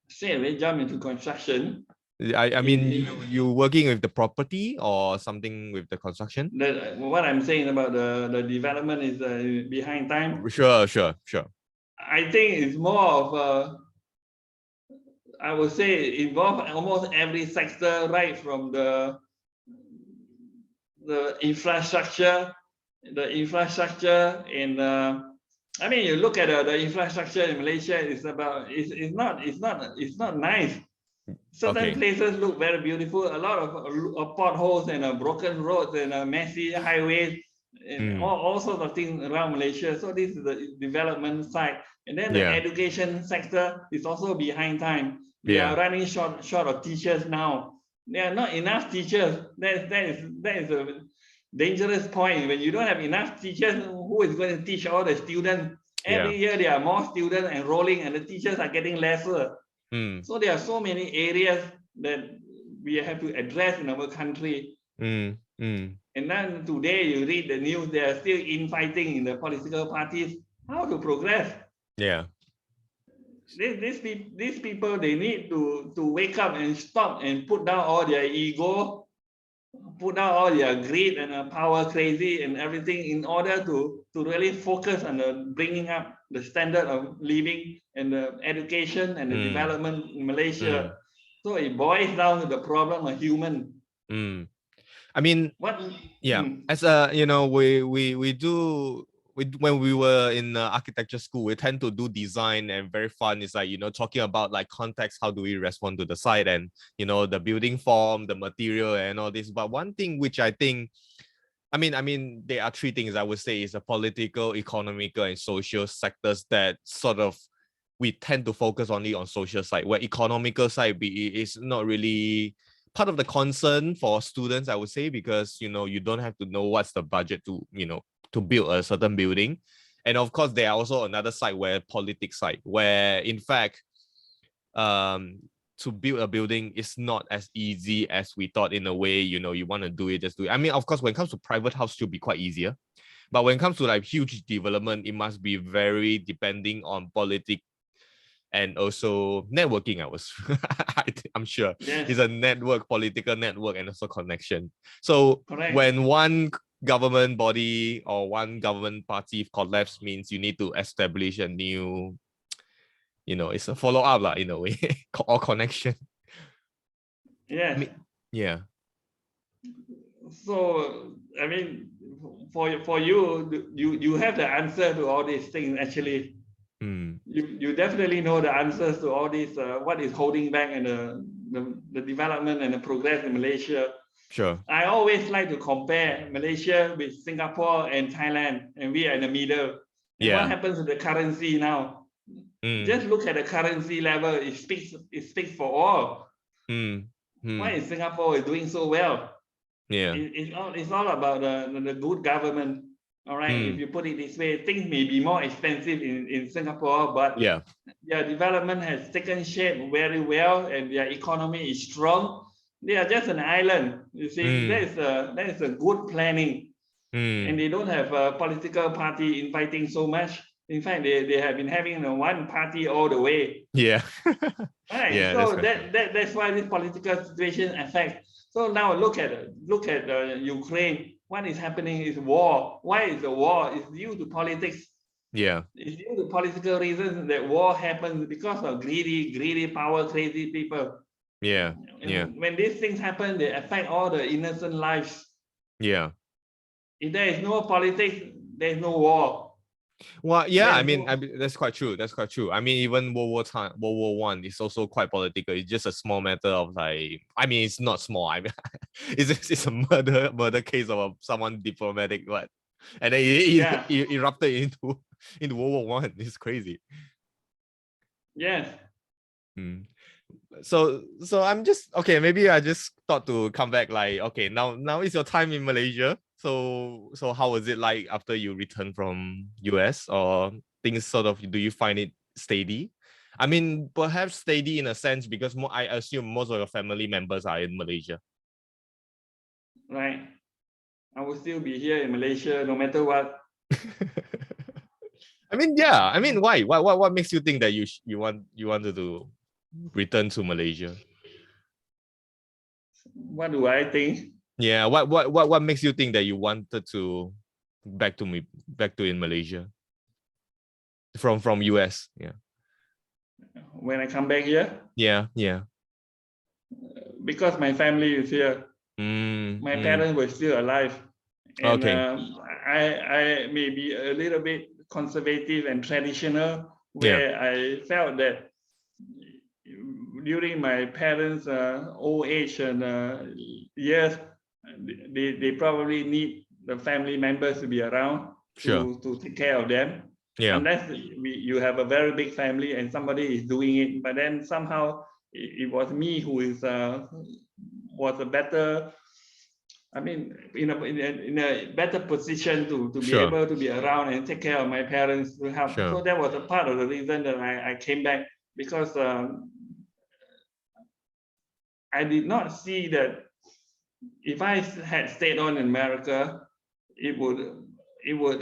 Speaker 2: Straight away jump into construction.
Speaker 1: I mean, you working with the property or something with the construction?
Speaker 2: What I'm saying about the development is behind time.
Speaker 1: Sure.
Speaker 2: I think it's more of I would say involve almost every sector, right from the infrastructure, and I mean, you look at the infrastructure in Malaysia. It's not nice. Certain places look very beautiful. A lot of potholes and broken roads and messy highways, and all sorts of things around Malaysia. So this is the development side, and then the education sector is also behind time. We are running short of teachers now. There are not enough teachers. That is dangerous point. When you don't have enough teachers, who is going to teach all the students? Every year there are more students enrolling and the teachers are getting lesser. So there are so many areas that we have to address in our country. And then today you read the news, they are still infighting in the political parties. How to progress?
Speaker 1: Yeah.
Speaker 2: These people, they need to wake up and stop and put down all their ego, put down all their greed and power crazy and everything in order to really focus on bringing up the standard of living and the education and the development in Malaysia. So it boils down to the problem of human.
Speaker 1: I mean, as we do. When we were in architecture school, we tend to do design and very fun. It's like, talking about like context, how do we respond to the site and, the building form, the material and all this. But one thing which I think, I mean, there are three things I would say is the political, economical and social sectors that sort of we tend to focus only on social side, where economical side is not really part of the concern for students, I would say, because, you don't have to know what's the budget to, to build a certain building. And of course, there are also another side where politics side, where in fact, to build a building is not as easy as we thought in a way, you want to do it, just do it. I mean, of course, when it comes to private house, it should be quite easier. But when it comes to like huge development, it must be very depending on politics and also networking. I'm sure it's a network, political network, and also connection. So when one government body or one government party collapse means you need to establish a new, it's a follow-up in a way, or connection.
Speaker 2: Yeah. So, I mean, for you have the answer to all these things, actually. You definitely know the answers to all these, what is holding back and the development and the progress in Malaysia.
Speaker 1: Sure.
Speaker 2: I always like to compare Malaysia with Singapore and Thailand, and we are in the middle. And what happens to the currency now? Just look at the currency level. It speaks for all. Why is Singapore doing so well? It's all about the good government. All right, if you put it this way, things may be more expensive in Singapore, but their development has taken shape very well, and their economy is strong. They are just an island. You see, that is a good planning, and they don't have a political party infighting so much. In fact, they have been having one party all the way. Right. So that's why this political situation affects. So now look at Ukraine. What is happening is war. Why is the war? It's due to politics. It's due to political reasons that war happens because of greedy, power crazy people. When these things happen, they affect all the innocent lives. If there is no politics, there is no war.
Speaker 1: Well, I mean, that's quite true. That's quite true. I mean, even World War I is also quite political. It's just a small matter of like, I mean, it's not small. I mean, it's a murder case of someone diplomatic, but and then it erupted into World War I. It's crazy.
Speaker 2: Yes.
Speaker 1: So I'm just okay. Maybe I just thought to come back. Like, okay, now is your time in Malaysia. So how was it like after you returned from US, or things sort of, do you find it steady? I mean, perhaps steady in a sense because I assume most of your family members are in Malaysia.
Speaker 2: Right. I will still be here in Malaysia no matter what.
Speaker 1: I mean, yeah. I mean, why? What makes you think that you wanted to return to Malaysia?
Speaker 2: What do I think?
Speaker 1: Yeah, what makes you think that you wanted to back to in Malaysia from US? Yeah.
Speaker 2: When I come back here?
Speaker 1: Yeah.
Speaker 2: Because my family is here. My parents were still alive. And I may be a little bit conservative and traditional, where I felt that during my parents' old age and years, they probably need the family members to be around to take care of them. Unless you have a very big family and somebody is doing it, but then somehow it was me who was a better I mean, in a better position to be
Speaker 1: Sure.
Speaker 2: able to be around and take care of my parents to help.
Speaker 1: Sure.
Speaker 2: So that was a part of the reason that I came back, because I did not see that if I had stayed on in America, it would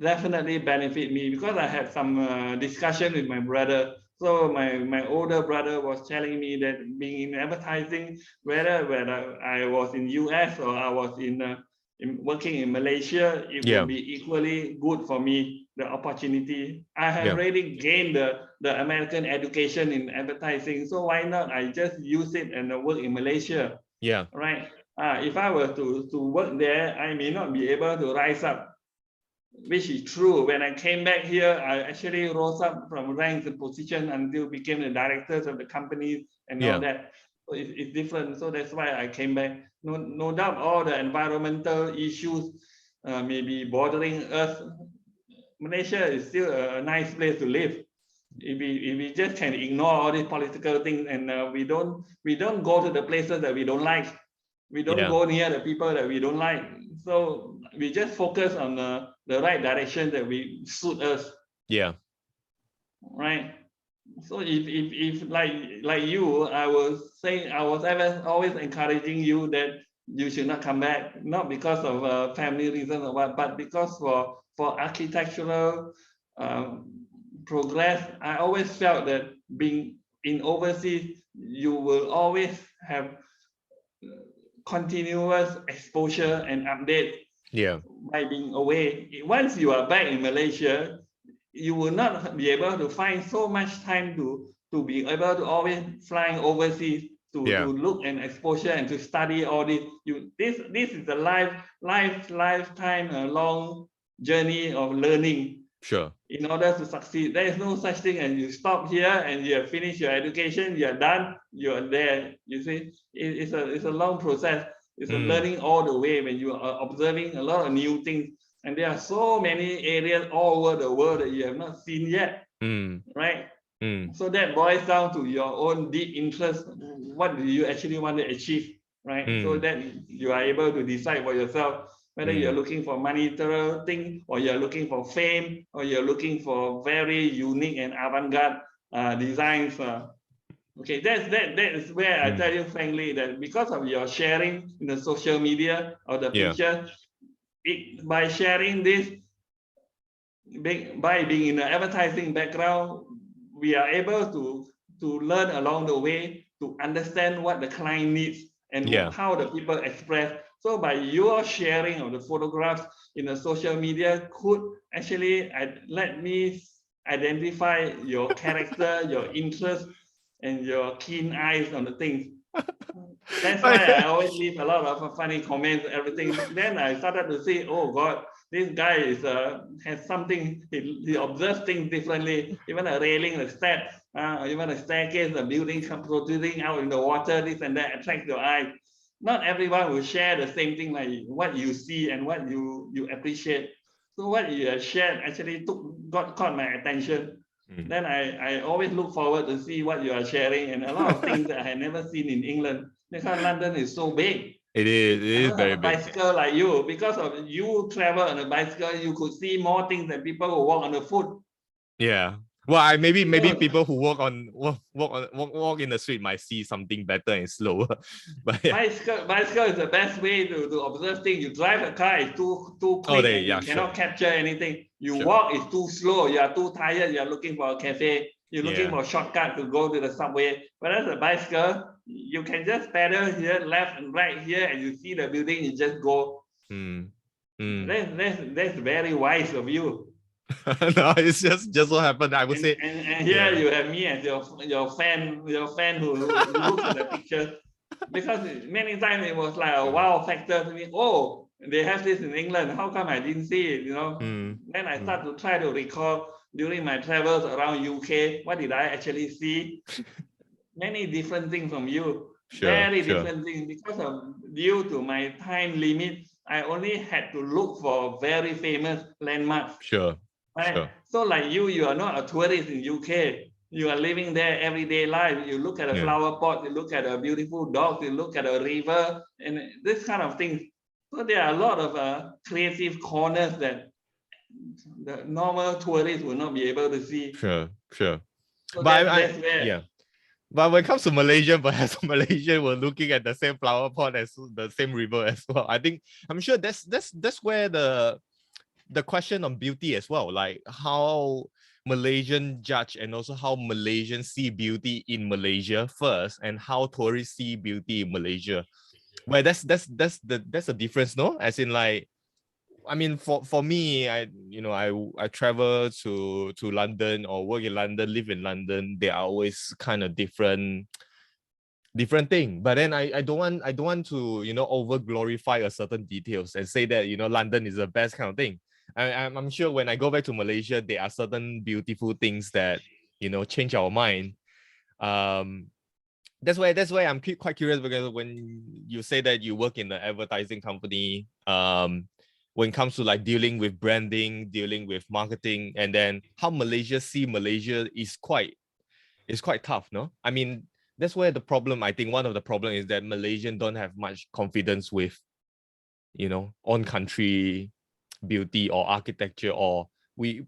Speaker 2: definitely benefit me, because I had some discussion with my brother. So my older brother was telling me that being in advertising, whether I was in US or I was in working in Malaysia, it
Speaker 1: Yeah.
Speaker 2: would be equally good for me, the opportunity. I have
Speaker 1: Yeah.
Speaker 2: already gained the American education in advertising, so why not I just use it and work in Malaysia,
Speaker 1: Yeah.
Speaker 2: right? If I were to work there, I may not be able to rise up, which is true. When I came back here, I actually rose up from ranks and position until became the directors of the company and all that. So it's different. So that's why I came back. No doubt all the environmental issues may be bothering us. Malaysia is still a nice place to live. If we just can ignore all these political things, and we don't go to the places that we don't like. We don't go near the people that we don't like. So we just focus on the right direction that we suit us.
Speaker 1: Yeah.
Speaker 2: Right. So if like you, I was saying, I was always encouraging you that you should not come back, not because of family reasons or what, but because for architectural progress. I always felt that being in overseas, you will always have continuous exposure and update. By being away. Once you are back in Malaysia, you will not be able to find so much time to be able to always flying overseas to look and exposure and to study all this. This is a lifetime long journey of learning.
Speaker 1: Sure.
Speaker 2: In order to succeed, there is no such thing and you stop here and you have finished your education, you are done, you are there. You see, it's a long process. It's a learning all the way when you are observing a lot of new things. And there are so many areas all over the world that you have not seen yet, right? So that boils down to your own deep interest. What do you actually want to achieve, right? So that you are able to decide for yourself whether you're looking for monetary thing, or you're looking for fame, or you're looking for very unique and avant-garde designs. Okay, that is where I tell you frankly that because of your sharing in the social media or the picture, by sharing this, by being in the advertising background, we are able to learn along the way, to understand what the client needs and how the people express. So by your sharing of the photographs in the social media could actually let me identify your character, your interest, and your keen eyes on the things. That's why I always leave a lot of funny comments, everything. Then I started to see, oh God, this guy is has something. He observes things differently. Even a railing, a step, even a staircase, a building protruding out in the water, this and that attracts your eye. Not everyone will share the same thing like what you see and what you appreciate. So what you have shared actually caught my attention. Then I always look forward to see what you are sharing, and a lot of things that I had never seen in England. Because London is so big.
Speaker 1: It is very big.
Speaker 2: Bicycle like you, because of you travel on a bicycle, you could see more things than people who walk on the foot.
Speaker 1: Yeah. Well, maybe people who walk in the street might see something better and slower. But
Speaker 2: bicycle is the best way to observe things. You drive a car, it's too quick, and you cannot capture anything. You walk, it's too slow. You are too tired. You are looking for a cafe. You're looking for a shortcut to go to the subway. Whereas a bicycle, you can just pedal here, left and right here, and you see the building. You just go. That's very wise of you.
Speaker 1: No, it's just what happened. I would say.
Speaker 2: And here you have me as your fan who looks at the picture, because many times it was like a wow factor to me. Oh, they have this in England. How come I didn't see it? You know. Then I start to try to recall during my travels around UK. What did I actually see? Many different things from you. Very different things, because of due to my time limit. I only had to look for very famous landmarks. Right? So like you are not a tourist in UK. you are living there everyday life. You look at a flower pot, you look at a beautiful dog, you look at a river, and this kind of things. So there are a lot of creative corners that the normal tourists will not be able to see.
Speaker 1: Sure.
Speaker 2: So
Speaker 1: But
Speaker 2: that's where.
Speaker 1: yeah. But when it comes to Malaysia, perhaps Malaysia were looking at the same flower pot as the same river as well. I'm sure that's where the question on beauty as well, like how Malaysian judge and also how Malaysians see beauty in Malaysia first, and how tourists see beauty in Malaysia. Well, that's a difference, no? As in, like, I mean, for me, I travel to London or work in London, live in London. They are always kind of different thing. But then I don't want to over glorify a certain details and say that London is the best kind of thing. I'm sure when I go back to Malaysia, there are certain beautiful things that change our mind. That's why I'm quite curious, because when you say that you work in the advertising company, when it comes to like dealing with branding, dealing with marketing, and then how Malaysia see Malaysia is quite tough, no? I mean, that's where the problem, I think one of the problem is that Malaysians don't have much confidence with, own country beauty or architecture, or do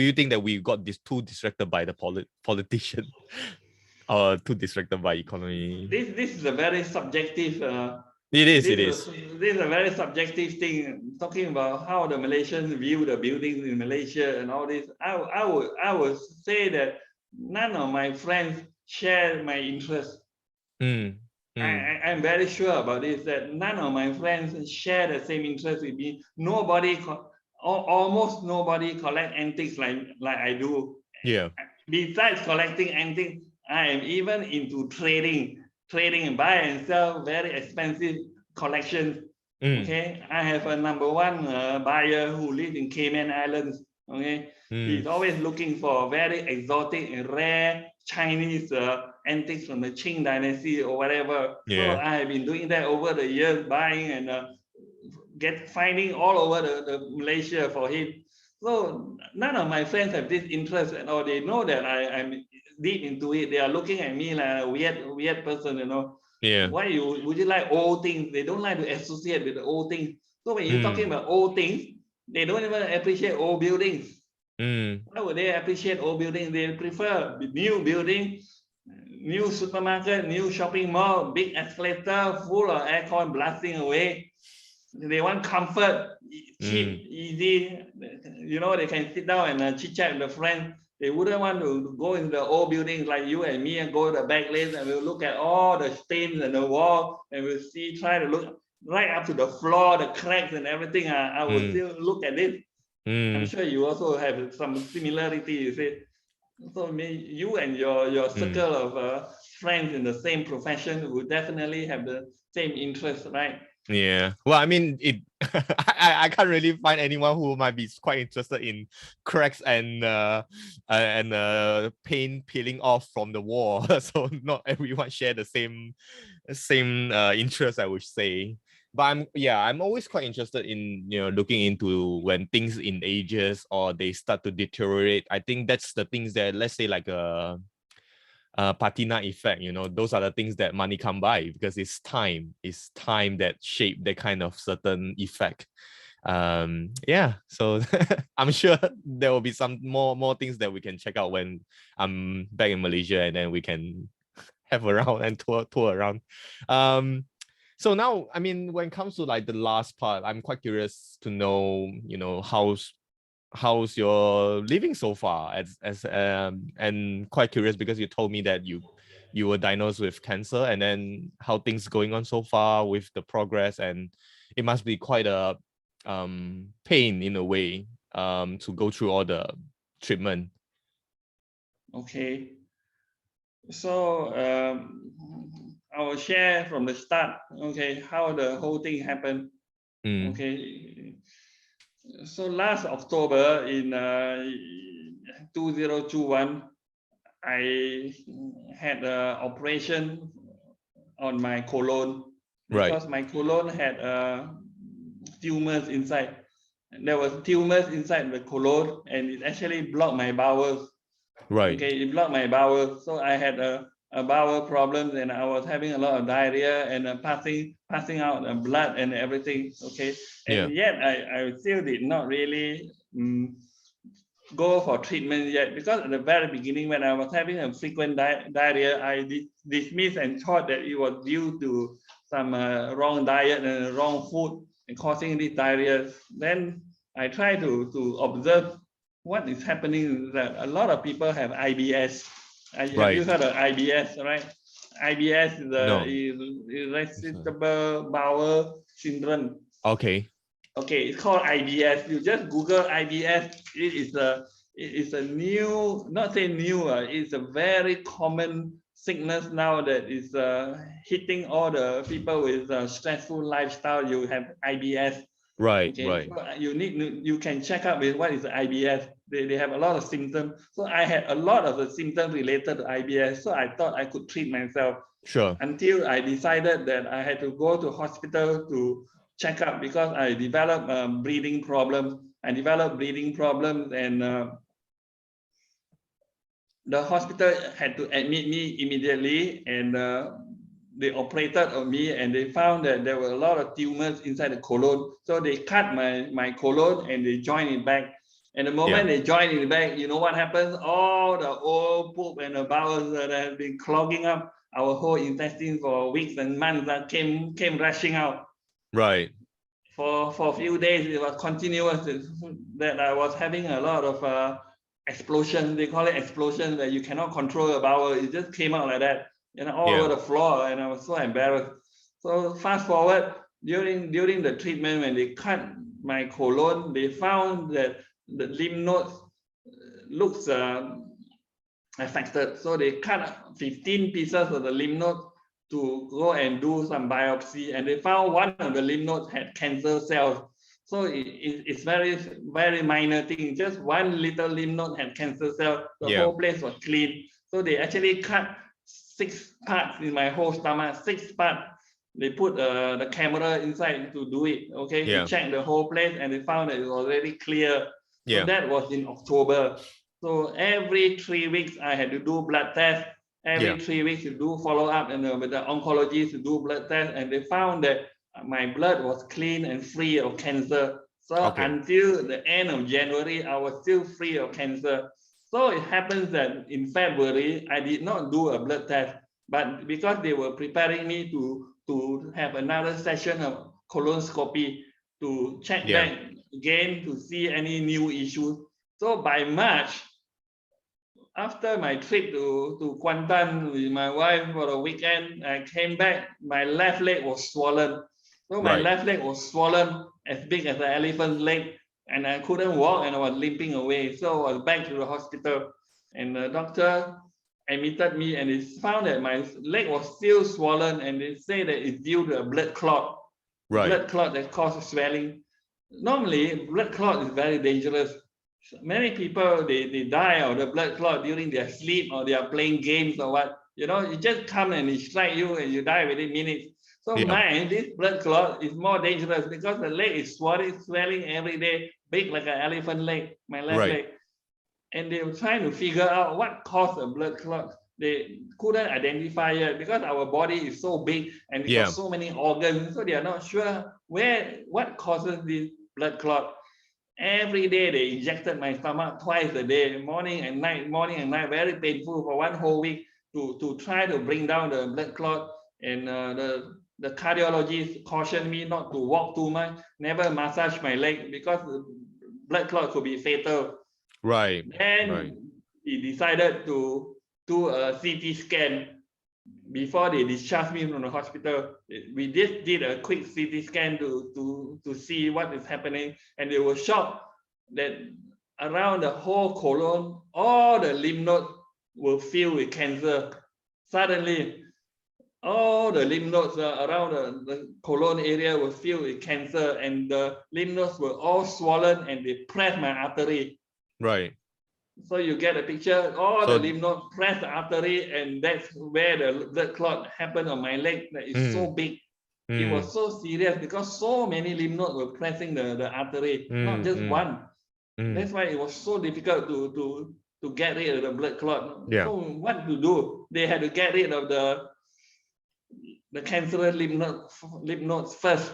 Speaker 1: you think that we got too distracted by the politician or too distracted by economy?
Speaker 2: This is a very subjective.
Speaker 1: It is.
Speaker 2: This is a very subjective thing. Talking about how the Malaysians view the buildings in Malaysia and all this. I would say that none of my friends share my interest. I'm very sure about this, that none of my friends share the same interest with me. Almost nobody collect antiques like I do.
Speaker 1: Yeah.
Speaker 2: Besides collecting antiques, I am even into trading and buy and sell very expensive collections. Okay, I have a number one buyer who lives in Cayman Islands. Okay, he's always looking for very exotic and rare Chinese antiques from the Qing dynasty or whatever. So I have been doing that over the years, buying and finding all over the Malaysia for him. So none of my friends have this interest, or they know that I'm deep into it. They are looking at me like a weird person,
Speaker 1: Yeah.
Speaker 2: Why would you like old things? They don't like to associate with the old things. So when you're talking about old things, they don't even appreciate old buildings. Why would they appreciate old buildings? They prefer new buildings, new supermarket, new shopping mall, big escalator full of aircon blasting away. They want comfort, cheap, easy. They can sit down and chit chat with a friend. They wouldn't want to go in the old buildings like you and me and go to the back lane and we'll look at all the stains and the wall and we'll try to look right up to the floor, the cracks and everything. I will still look at it. I'm sure you also have some similarity, you see. So you and your circle of friends in the same profession would definitely have the same interest, right?
Speaker 1: Yeah. Well, I mean, I can't really find anyone who might be quite interested in cracks and paint peeling off from the wall. So not everyone share the same interest, I would say. But I'm always quite interested in looking into when things in ages or they start to deteriorate. I think that's the things that, let's say, like patina effect, those are the things that money can't buy, because it's time that shape that kind of certain effect. So I'm sure there will be some more things that we can check out when I'm back in Malaysia, and then we can have around and tour around. So now, I mean, when it comes to like the last part, I'm quite curious to know, how's your living so far, and quite curious because you told me that you were diagnosed with cancer, and then how things going on so far with the progress, and it must be quite a pain in a way to go through all the treatment.
Speaker 2: Okay, so I will share from the start, okay, how the whole thing happened. Okay, so last October in 2021, I had an operation on my colon because my colon had tumors inside. There was tumors inside the colon, and it actually blocked my bowels.
Speaker 1: Right.
Speaker 2: Okay, it blocked my bowel. So I had a bowel problem, and I was having a lot of diarrhea and passing out blood and everything. Okay,
Speaker 1: Yeah.
Speaker 2: and yet I still did not really go for treatment yet, because at the very beginning, when I was having a frequent diarrhea, I dismissed and thought that it was due to some wrong diet and wrong food and causing this diarrhea. Then I try to observe what is happening. That a lot of people have IBS. Have you
Speaker 1: Right.
Speaker 2: heard of IBS, right? IBS is
Speaker 1: No.
Speaker 2: irritable bowel syndrome.
Speaker 1: Okay.
Speaker 2: Okay, it's called IBS. You just Google IBS. It is a new, not say new, it's a very common sickness now that is hitting all the people with stressful lifestyle. You have IBS.
Speaker 1: Right.
Speaker 2: Okay,
Speaker 1: Right.
Speaker 2: so you can check out with what is IBS. They have a lot of symptoms. So I had a lot of the symptoms related to IBS. So I thought I could treat myself,
Speaker 1: Sure.
Speaker 2: until I decided that I had to go to hospital to check up, because I developed breathing problems. And the hospital had to admit me immediately, and they operated on me, and they found that there were a lot of tumors inside the colon. So they cut my colon and they joined it back. And the moment they joined it back, you know what happens? All the old poop and the bowels that have been clogging up our whole intestine for weeks and months that came rushing out.
Speaker 1: Right.
Speaker 2: For a few days, it was continuous, that I was having a lot of explosion. They call it explosion, that you cannot control your bowel. It just came out like that, all over the floor, and I was so embarrassed. So fast forward, during the treatment, when they cut my colon, they found that the lymph nodes looks affected. So they cut 15 pieces of the lymph node to go and do some biopsy, and they found one of the lymph nodes had cancer cells. So it's very, very minor thing. Just one little lymph node had cancer cell. The whole place was clean. So they actually cut 6 parts in my whole stomach, 6 parts. They put the camera inside to do it, okay, to check the whole place, and they found that it was already clear. So that was in October. So every 3 weeks, I had to do blood tests. Every 3 weeks, you do follow up, and with the oncologist to do blood tests, and they found that my blood was clean and free of cancer. So until the end of January, I was still free of cancer. So it happens that in February, I did not do a blood test, but because they were preparing me to have another session of colonoscopy to check back again to see any new issues. So by March, after my trip to Kuantan with my wife for a weekend, I came back, my left leg was swollen. So my left leg was swollen as big as an elephant's leg, and I couldn't walk, and I was limping away. So I was back to the hospital, and the doctor admitted me, and they found that my leg was still swollen, and they say that it's due to a blood clot. Blood clot that causes swelling. Normally, blood clot is very dangerous. Many people, they die of the blood clot during their sleep, or they are playing games or what. It just come and it strike you and you die within minutes. So this blood clot is more dangerous, because the leg is swelling every day, big like an elephant leg, my left leg. And they were trying to figure out what caused the blood clot. They couldn't identify it, because our body is so big and we got so many organs, so they are not sure what causes this blood clot. Every day they injected my stomach twice a day, morning and night, very painful for one whole week, to try to bring down the blood clot. And the cardiologist cautioned me not to walk too much, never massage my leg, because the blood clot could be fatal. And he decided to do a CT scan before they discharged me from the hospital. We just did a quick CT scan to see what is happening, and they were shocked that around the whole colon, all the lymph nodes were filled with cancer. Suddenly, all the lymph nodes around the colon area were filled with cancer, and the lymph nodes were all swollen, and they pressed my artery. So you get a picture, all the lymph nodes press the artery, and that's where the blood clot happened on my leg. That is so big. It was so serious, because so many lymph nodes were pressing the artery, not just one. That's why it was so difficult to to get rid of the blood clot.
Speaker 1: Yeah.
Speaker 2: So what to do? They had to get rid of the cancerous lymph nodes first.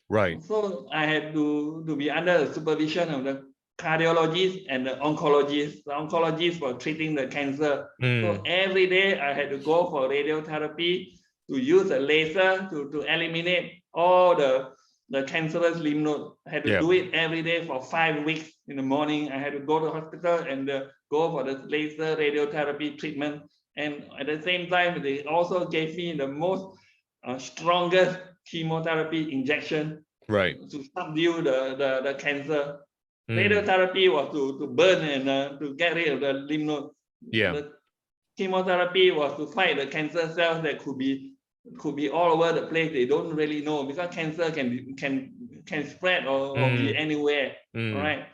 Speaker 1: Right.
Speaker 2: So I had to be under the supervision of the cardiologist and the oncologist. The oncologist for treating the cancer. So every day I had to go for radiotherapy to use a laser to eliminate all the cancerous lymph node. I had to do it every day for 5 weeks. In the morning, I had to go to the hospital and go for the laser radiotherapy treatment. And at the same time, they also gave me the most strongest chemotherapy injection to subdue the cancer. Radiotherapy was to burn and to get rid of the lymph node. The chemotherapy was to fight the cancer cells that could be all over the place. They don't really know because cancer can spread or be anywhere. All right.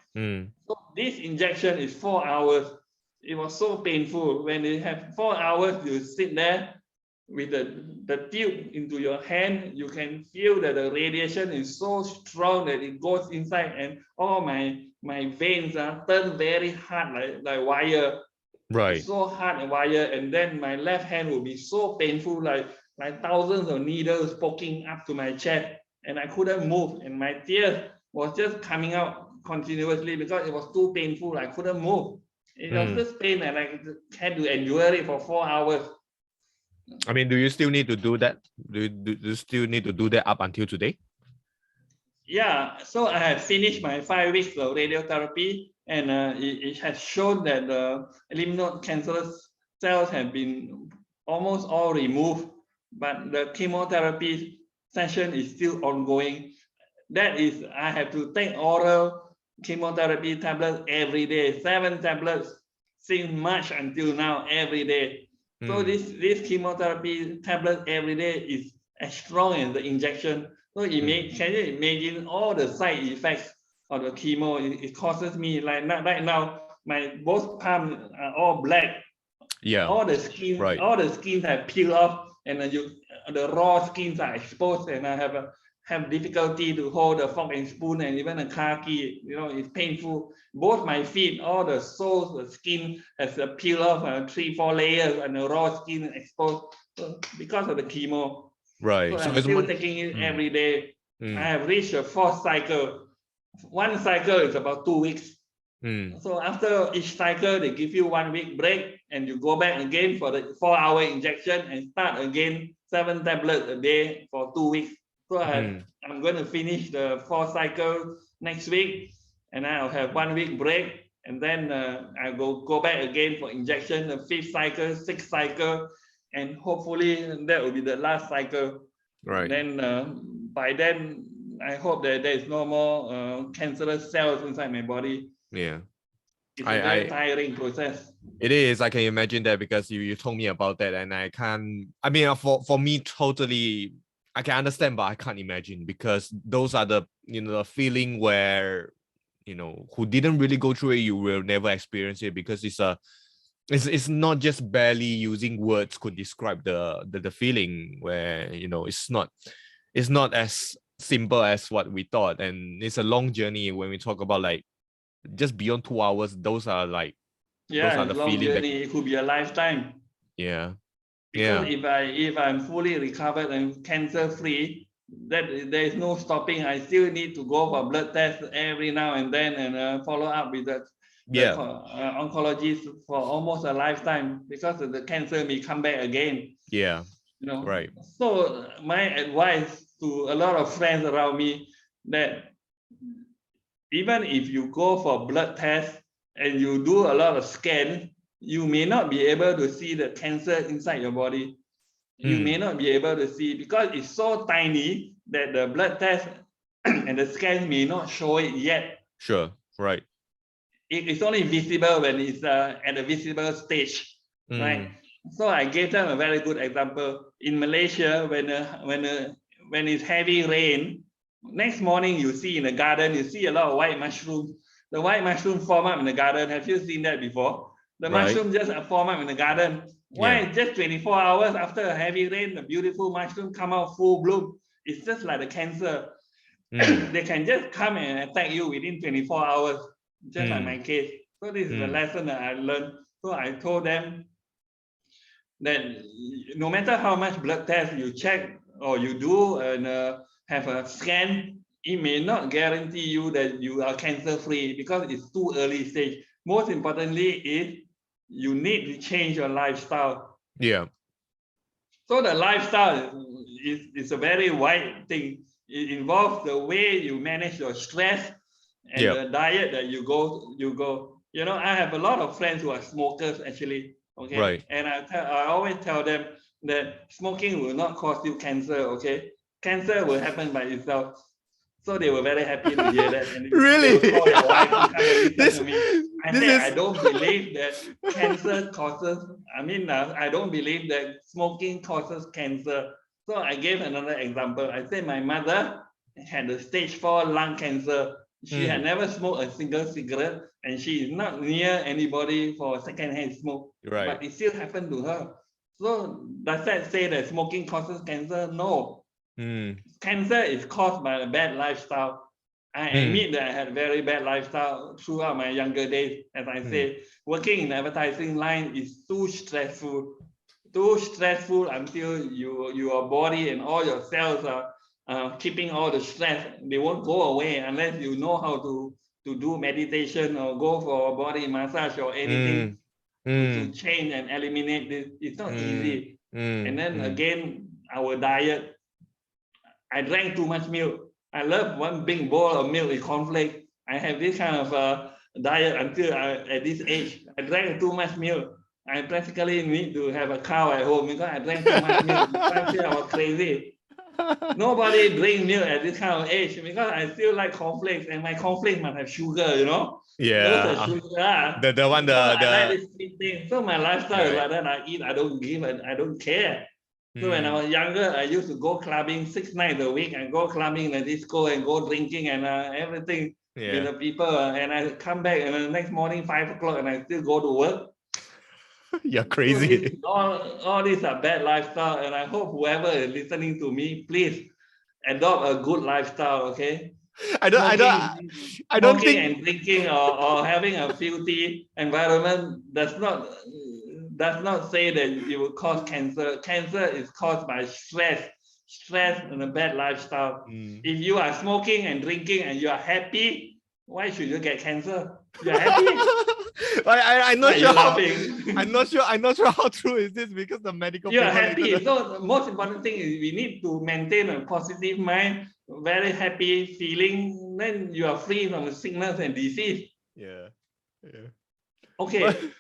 Speaker 2: So this injection is 4 hours. It was so painful. When they have 4 hours, you sit there with the tube into your hand. You can feel that the radiation is so strong that it goes inside, and all my veins are turned very hard like wire.
Speaker 1: Right.
Speaker 2: It's so hard and wire, and then my left hand will be so painful, like thousands of needles poking up to my chest, and I couldn't move, and my tears was just coming out continuously because it was too painful. I couldn't move. It was just pain, and I had to endure it for 4 hours.
Speaker 1: I mean, do you still need to do that? Do you still need to do that up until today?
Speaker 2: Yeah, so I have finished my 5 weeks of radiotherapy, and it has shown that the lymph node cancerous cells have been almost all removed, but the chemotherapy session is still ongoing. That is, I have to take oral chemotherapy tablets every day, 7 tablets since March until now, every day. So this chemotherapy tablet every day is as strong as the injection. So can you imagine all the side effects of the chemo? It causes me, like right now, my both palms are all black.
Speaker 1: Yeah.
Speaker 2: All the skins have peeled off, and the raw skins are exposed, and I have difficulty to hold the fork and spoon, and even a car key. It's painful. Both my feet, all the soles, the skin has peeled off 3-4 layers, and the raw skin exposed because of the chemo.
Speaker 1: Right.
Speaker 2: So I'm still taking it every day. I have reached a 4th cycle. One cycle is about 2 weeks. So after each cycle, they give you 1 week break, and you go back again for the 4-hour injection and start again 7 tablets a day for 2 weeks. So I'm going to finish the 4th cycle next week, and I'll have 1 week break, and then I will go back again for injection, the 5th cycle, 6th cycle, and hopefully that will be the last cycle.
Speaker 1: Right.
Speaker 2: Then by then, I hope that there is no more cancerous cells inside my body.
Speaker 1: Yeah.
Speaker 2: It's a very tiring process.
Speaker 1: It is. I can imagine that because you told me about that, and I can't. I mean, for me, totally, I can understand, but I can't imagine because those are the the feeling where who didn't really go through it, you will never experience it because it's not just barely using words could describe the feeling where it's not as simple as what we thought, and it's a long journey when we talk about like just beyond 2 hours. Those are like those are the
Speaker 2: long
Speaker 1: feeling
Speaker 2: journey. It could be a lifetime.
Speaker 1: Yeah.
Speaker 2: Because if I'm fully recovered and cancer free, that there is no stopping. I still need to go for blood tests every now and then and follow up with the oncologist for almost a lifetime because the cancer may come back again.
Speaker 1: Yeah. Right.
Speaker 2: So my advice to a lot of friends around me that even if you go for blood tests and you do a lot of scans, you may not be able to see the cancer inside your body. You may not be able to see because it's so tiny that the blood test and the scans may not show it yet.
Speaker 1: Sure. Right.
Speaker 2: It's only visible when it's at a visible stage, right? So I gave them a very good example. In Malaysia, when it's heavy rain, next morning you see in the garden, you see a lot of white mushrooms. The white mushrooms form up in the garden. Have you seen that before? The mushroom just form up in the garden. Why? Just 24 hours after a heavy rain, the beautiful mushroom come out full bloom. It's just like the cancer. They can just come and attack you within 24 hours, just like my case. So this is a lesson that I learned. So I told them that no matter how much blood test you check or you do and have a scan, it may not guarantee you that you are cancer free because it's too early stage. Most importantly is you need to change your lifestyle.
Speaker 1: Yeah.
Speaker 2: So the lifestyle is a very wide thing. It involves the way you manage your stress and the diet that you go. You know, I have a lot of friends who are smokers actually. Okay.
Speaker 1: Right.
Speaker 2: And I always tell them that smoking will not cause you cancer. Okay. Cancer will happen by itself. So they were very happy to hear that. And
Speaker 1: Really?
Speaker 2: they would call their wife to come and listen
Speaker 1: This-
Speaker 2: to me. I
Speaker 1: this
Speaker 2: said,
Speaker 1: is-
Speaker 2: I don't believe that cancer causes, I don't believe that smoking causes cancer. So I gave another example. I said my mother had a stage 4 lung cancer. She had never smoked a single cigarette and she is not near anybody for secondhand smoke.
Speaker 1: Right.
Speaker 2: But it still happened to her. So does that say that smoking causes cancer? No. Cancer is caused by a bad lifestyle. I admit that I had a very bad lifestyle throughout my younger days. As I say, working in the advertising line is too stressful until your body and all your cells are keeping all the stress. They won't go away unless you know how to do meditation or go for a body massage or anything to change and eliminate this. It's not easy. And then again, our diet. I drank too much milk. I love one big bowl of milk with cornflakes. I have this kind of diet until at this age. I drank too much milk. I practically need to have a cow at home because I drank too much milk. I feel I was crazy. Nobody drinks milk at this kind of age because I still like cornflakes and my cornflakes must have sugar, you know?
Speaker 1: Yeah.
Speaker 2: Those are sugar.
Speaker 1: The one,
Speaker 2: so I like this sweet thing. So my lifestyle is like that. I eat, I don't give, I don't care. So when I was younger, I used to go clubbing 6 nights a week and go clubbing in the disco and go drinking and everything with the people. And I come back and the next morning, 5 o'clock, and I still go to work.
Speaker 1: You're crazy.
Speaker 2: So all these are bad lifestyle. And I hope whoever is listening to me, please adopt a good lifestyle, okay?
Speaker 1: I don't
Speaker 2: Smoking
Speaker 1: think
Speaker 2: and drinking or having a filthy environment does not say that it will cause cancer. Cancer is caused by stress and a bad lifestyle. If you are smoking and drinking and you are happy, why should you get cancer? You're happy.
Speaker 1: I'm not sure.
Speaker 2: Laughing?
Speaker 1: I'm not sure how true is this because the medical.
Speaker 2: You are happy. So the most important thing is we need to maintain a positive mind, very happy feeling. Then you are free from sickness and disease.
Speaker 1: Yeah.
Speaker 2: Okay.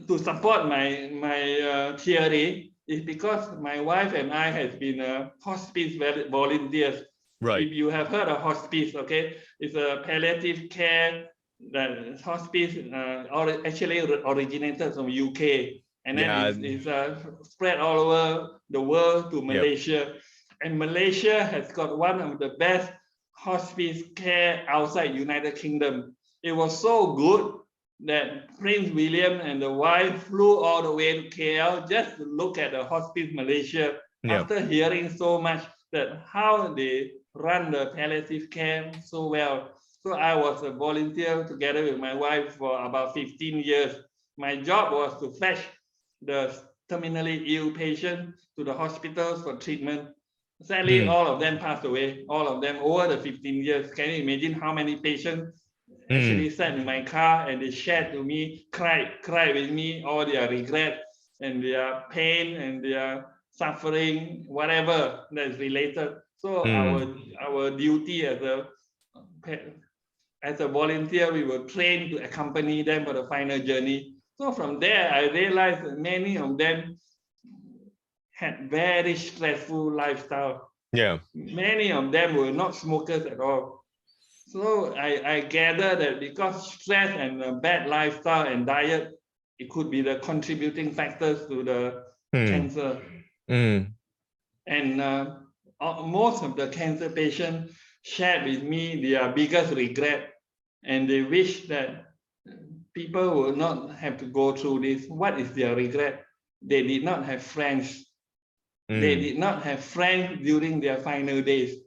Speaker 2: To support my theory is because my wife and I have been hospice volunteers.
Speaker 1: Right.
Speaker 2: If you have heard of hospice, okay, it's a palliative care. That hospice actually originated from UK and then it's spread all over the world to Malaysia. And Malaysia has got one of the best hospice care outside United Kingdom. It was so good that Prince William and the wife flew all the way to KL just to look at the hospice Malaysia after hearing so much that how they run the palliative care so well. So I was a volunteer together with my wife for about 15 years. My job was to fetch the terminally ill patient to the hospitals for treatment. Sadly, all of them passed away, all of them over the 15 years. Can you imagine how many patients actually sat in my car and they shared to me, cried with me all their regret and their pain and their suffering, whatever that is related. So our duty as a volunteer, we were trained to accompany them for the final journey. So from there, I realized that many of them had very stressful lifestyle.
Speaker 1: Yeah.
Speaker 2: Many of them were not smokers at all. So I gather that because stress and a bad lifestyle and diet, it could be the contributing factors to the cancer. And most of the cancer patients shared with me their biggest regret, and they wish that people will not have to go through this. What is their regret? They did not have friends. They did not have friends during their final days.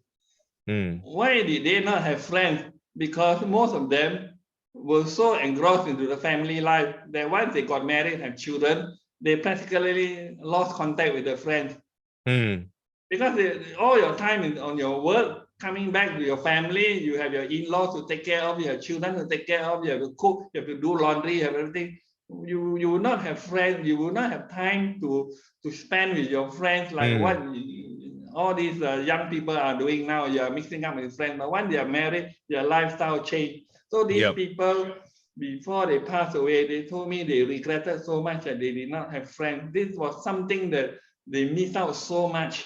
Speaker 2: Why did they not have friends? Because most of them were so engrossed into the family life that once they got married and have children, they practically lost contact with their friends. Because all your time is on your work, coming back to your family, you have your in-laws to take care of, you have children to take care of, you have to cook, you have to do laundry, you have everything. You will not have friends, you will not have time to spend with your friends like what all these young people are doing now. You are mixing up with friends, but once they are married, their lifestyle change. So these people, before they passed away, they told me they regretted so much that they did not have friends. This was something that they missed out so much.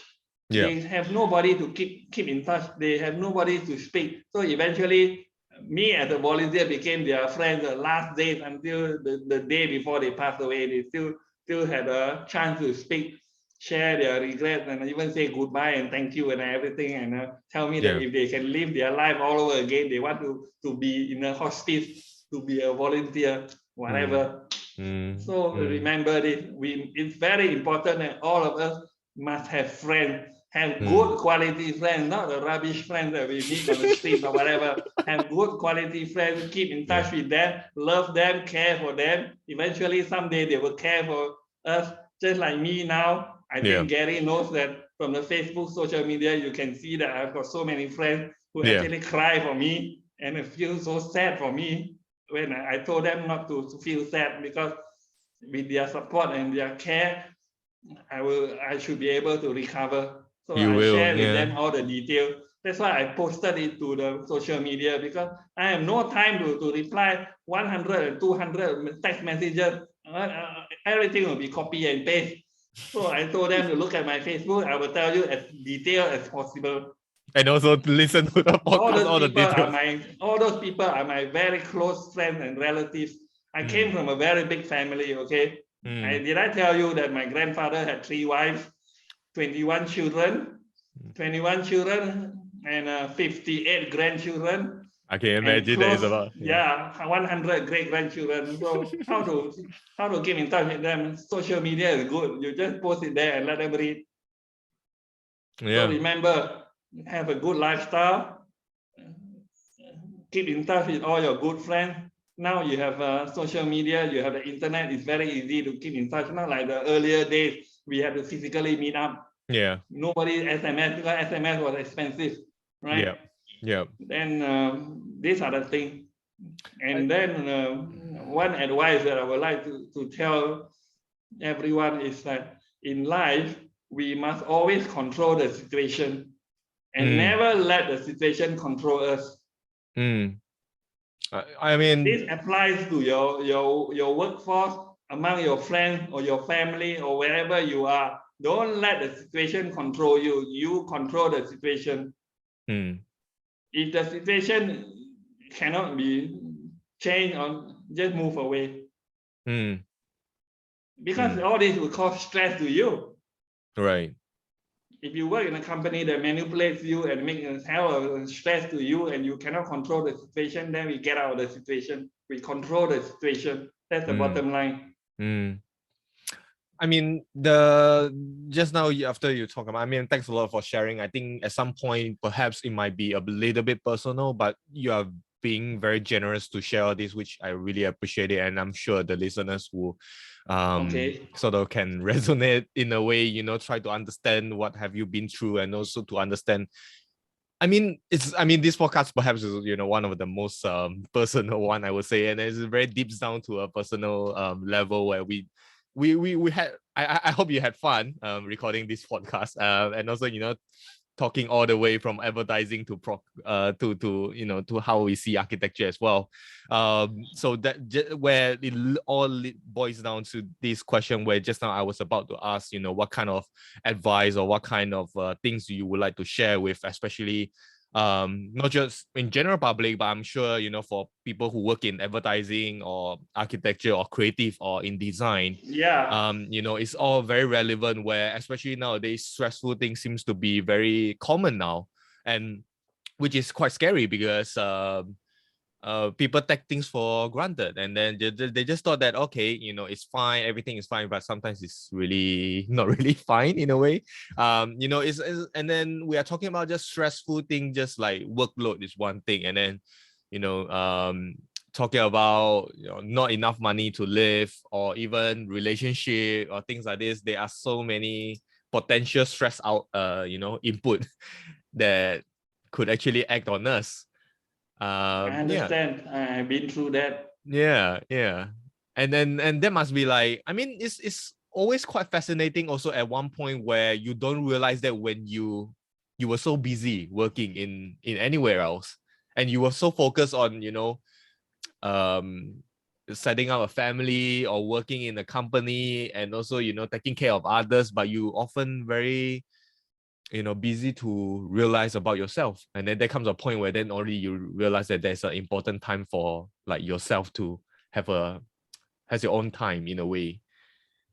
Speaker 2: They have nobody to keep in touch. They have nobody to speak. So eventually, me as a volunteer became their friend the last days until the day before they passed away. They still had a chance to speak, share their regrets, and even say goodbye and thank you and everything, and tell me that if they can live their life all over again, they want to be in a hospice, to be a volunteer, whatever. So remember this. It's very important that all of us must have friends. Have good quality friends, not the rubbish friends that we meet on the street or whatever. Have good quality friends, keep in touch with them, love them, care for them. Eventually, someday they will care for us, just like me now. I think Gary knows that from the Facebook social media, you can see that I've got so many friends who actually cry for me and feel so sad for me when I told them not to feel sad, because with their support and their care, I should be able to recover. So I share with them all the details. That's why I posted it to the social media, because I have no time to reply 100 and 200 text messages. Everything will be copy and paste. So I told them to look at my Facebook. I will tell you as detailed as possible.
Speaker 1: And also to listen to the podcast,
Speaker 2: all those people are my very close friends and relatives. I came from a very big family, okay? Did I tell you that my grandfather had 3 wives, 21 children, and 58 grandchildren?
Speaker 1: I can imagine that is about
Speaker 2: 100 great grandchildren. So how to keep in touch with them? Social media is good. You just post it there and let them read. So remember, have a good lifestyle. Keep in touch with all your good friends. Now you have social media, you have the internet. It's very easy to keep in touch. Not like the earlier days, we had to physically meet up. Nobody SMS, because SMS was expensive, right? Then these are the things. And then one advice that I would like to tell everyone is that in life, we must always control the situation and never let the situation control us.
Speaker 1: I mean,
Speaker 2: this applies to your workforce, among your friends or your family or wherever you are. Don't let the situation control you. You control the situation. If the situation cannot be changed, or just move away. Because all this will cause stress to you.
Speaker 1: Right.
Speaker 2: If you work in a company that manipulates you and makes a hell of stress to you, and you cannot control the situation, then we get out of the situation. We control the situation. That's the bottom line.
Speaker 1: I mean, just now after you talk about, I mean, thanks a lot for sharing. I think at some point, perhaps it might be a little bit personal, but you are being very generous to share all this, which I really appreciate it. And I'm sure the listeners will sort of can resonate in a way, try to understand what have you been through, and also to understand. I mean, this podcast perhaps is, one of the most personal one, I would say, and it's very deep down to a personal level where we had. I hope you had fun recording this podcast, and also talking all the way from advertising to to how we see architecture as well. So that where it all boils down to this question, where just now I was about to ask, what kind of advice or what kind of things you would like to share with, especially not just in general public, but I'm sure for people who work in advertising or architecture or creative or in design. It's all very relevant, where especially nowadays stressful things seems to be very common now, and which is quite scary, because people take things for granted, and then they just thought that, okay, it's fine, everything is fine, but sometimes it's really not really fine in a way. It's and then we are talking about just stressful thing, just like workload is one thing, and then talking about not enough money to live, or even relationship or things like this. There are so many potential stress out input that could actually act on us.
Speaker 2: I
Speaker 1: Yeah,
Speaker 2: understand. I've been through that.
Speaker 1: yeah. And that must be like, I mean, it's always quite fascinating also at one point where you don't realize that when you were so busy working in anywhere else, and you were so focused on setting up a family or working in a company, and also taking care of others, but you often very busy to realize about yourself. And then there comes a point where then only you realize that there's an important time for like yourself to has your own time in a way.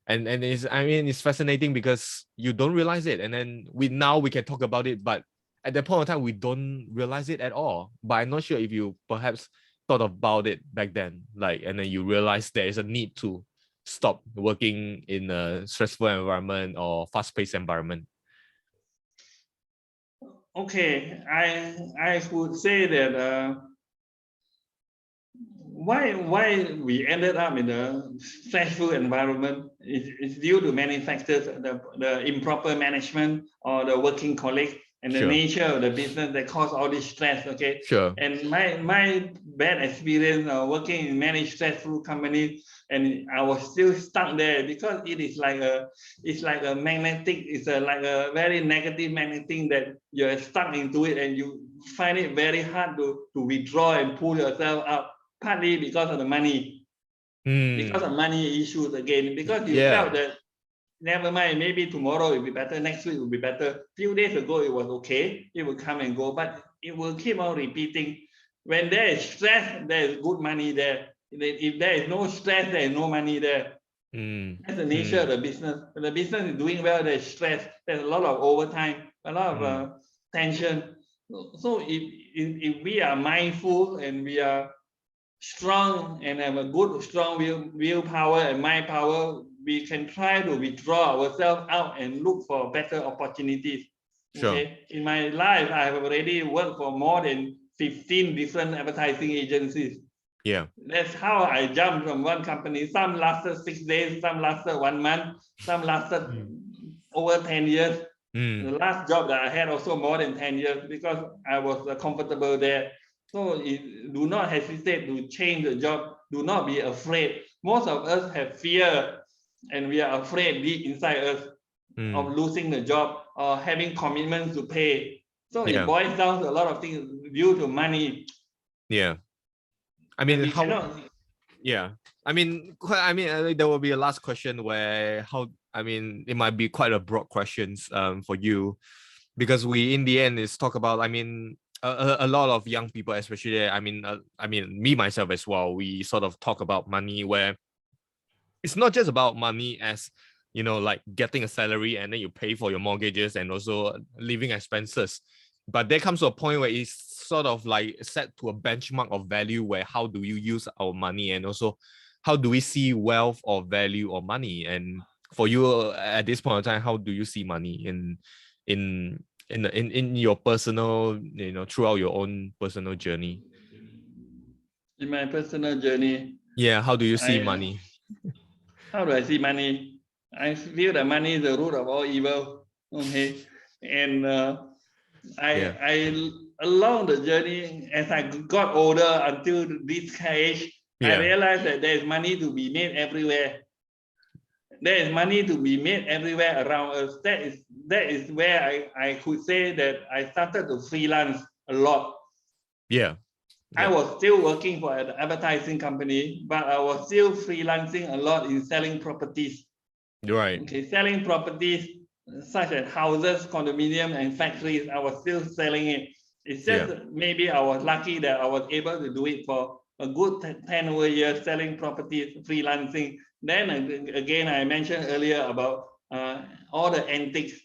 Speaker 1: And it's fascinating because you don't realize it, and then we can talk about it, but at that point of time we don't realize it at all. But I'm not sure if you perhaps thought about it back then, like, and then you realize there is a need to stop working in a stressful environment or fast-paced environment.
Speaker 2: Okay, I would say that why we ended up in a stressful environment is due to many factors: the improper management or the working colleague and the
Speaker 1: Sure.
Speaker 2: nature of the business that cause all this stress. Okay,
Speaker 1: Sure.
Speaker 2: and my bad experience working in many stressful companies, and I was still stuck there because it's like a magnetic, like a very negative magnetic that you're stuck into it, and you find it very hard to withdraw and pull yourself out. Partly because of the money, because of money issues again, because you felt that never mind, maybe tomorrow will be better, next week will be better. Few days ago it was okay, it will come and go, but it will keep on repeating. When there is stress, there is good money there. If there is no stress, there is no money there. That's the nature of the business. When the business is doing well, there's stress, there's a lot of overtime, a lot of tension. So if we are mindful and we are strong and have a good strong willpower and mind power, we can try to withdraw ourselves out and look for better opportunities.
Speaker 1: Sure.
Speaker 2: Okay, in my life I have already worked for more than 15 different advertising agencies.
Speaker 1: Yeah,
Speaker 2: that's how I jumped from one company. Some lasted 6 days, some lasted 1 month, some lasted over 10 years. The last job that I had also more than 10 years because I was comfortable there. So do not hesitate to change the job. Do not be afraid. Most of us have fear, and we are afraid deep inside us of losing the job or having commitments to pay. So it boils down to a lot of things due to money.
Speaker 1: Yeah. I mean, there will be a last question where it might be quite a broad questions for you, because we in the end is talk about, a lot of young people, especially, me myself as well, we sort of talk about money where it's not just about money as, like getting a salary and then you pay for your mortgages and also living expenses. But there comes to a point where it's sort of like set to a benchmark of value where how do you use our money, and also how do we see wealth or value or money. And for you at this point in time, how do you see money in your personal, throughout your own personal journey?
Speaker 2: In my personal journey,
Speaker 1: how do you see money?
Speaker 2: How do I see money? I feel that money is the root of all evil. Okay, and I along the journey, as I got older until this age, I realized that there is money to be made everywhere. There is money to be made everywhere around us. That is where I could say that I started to freelance a lot. I was still working for an advertising company, but I was still freelancing a lot in selling properties. Okay, selling properties such as houses, condominium, and factories. I was still selling it. It's just maybe I was lucky that I was able to do it for a good 10 over years, selling properties, freelancing. Then again, I mentioned earlier about all the antiques.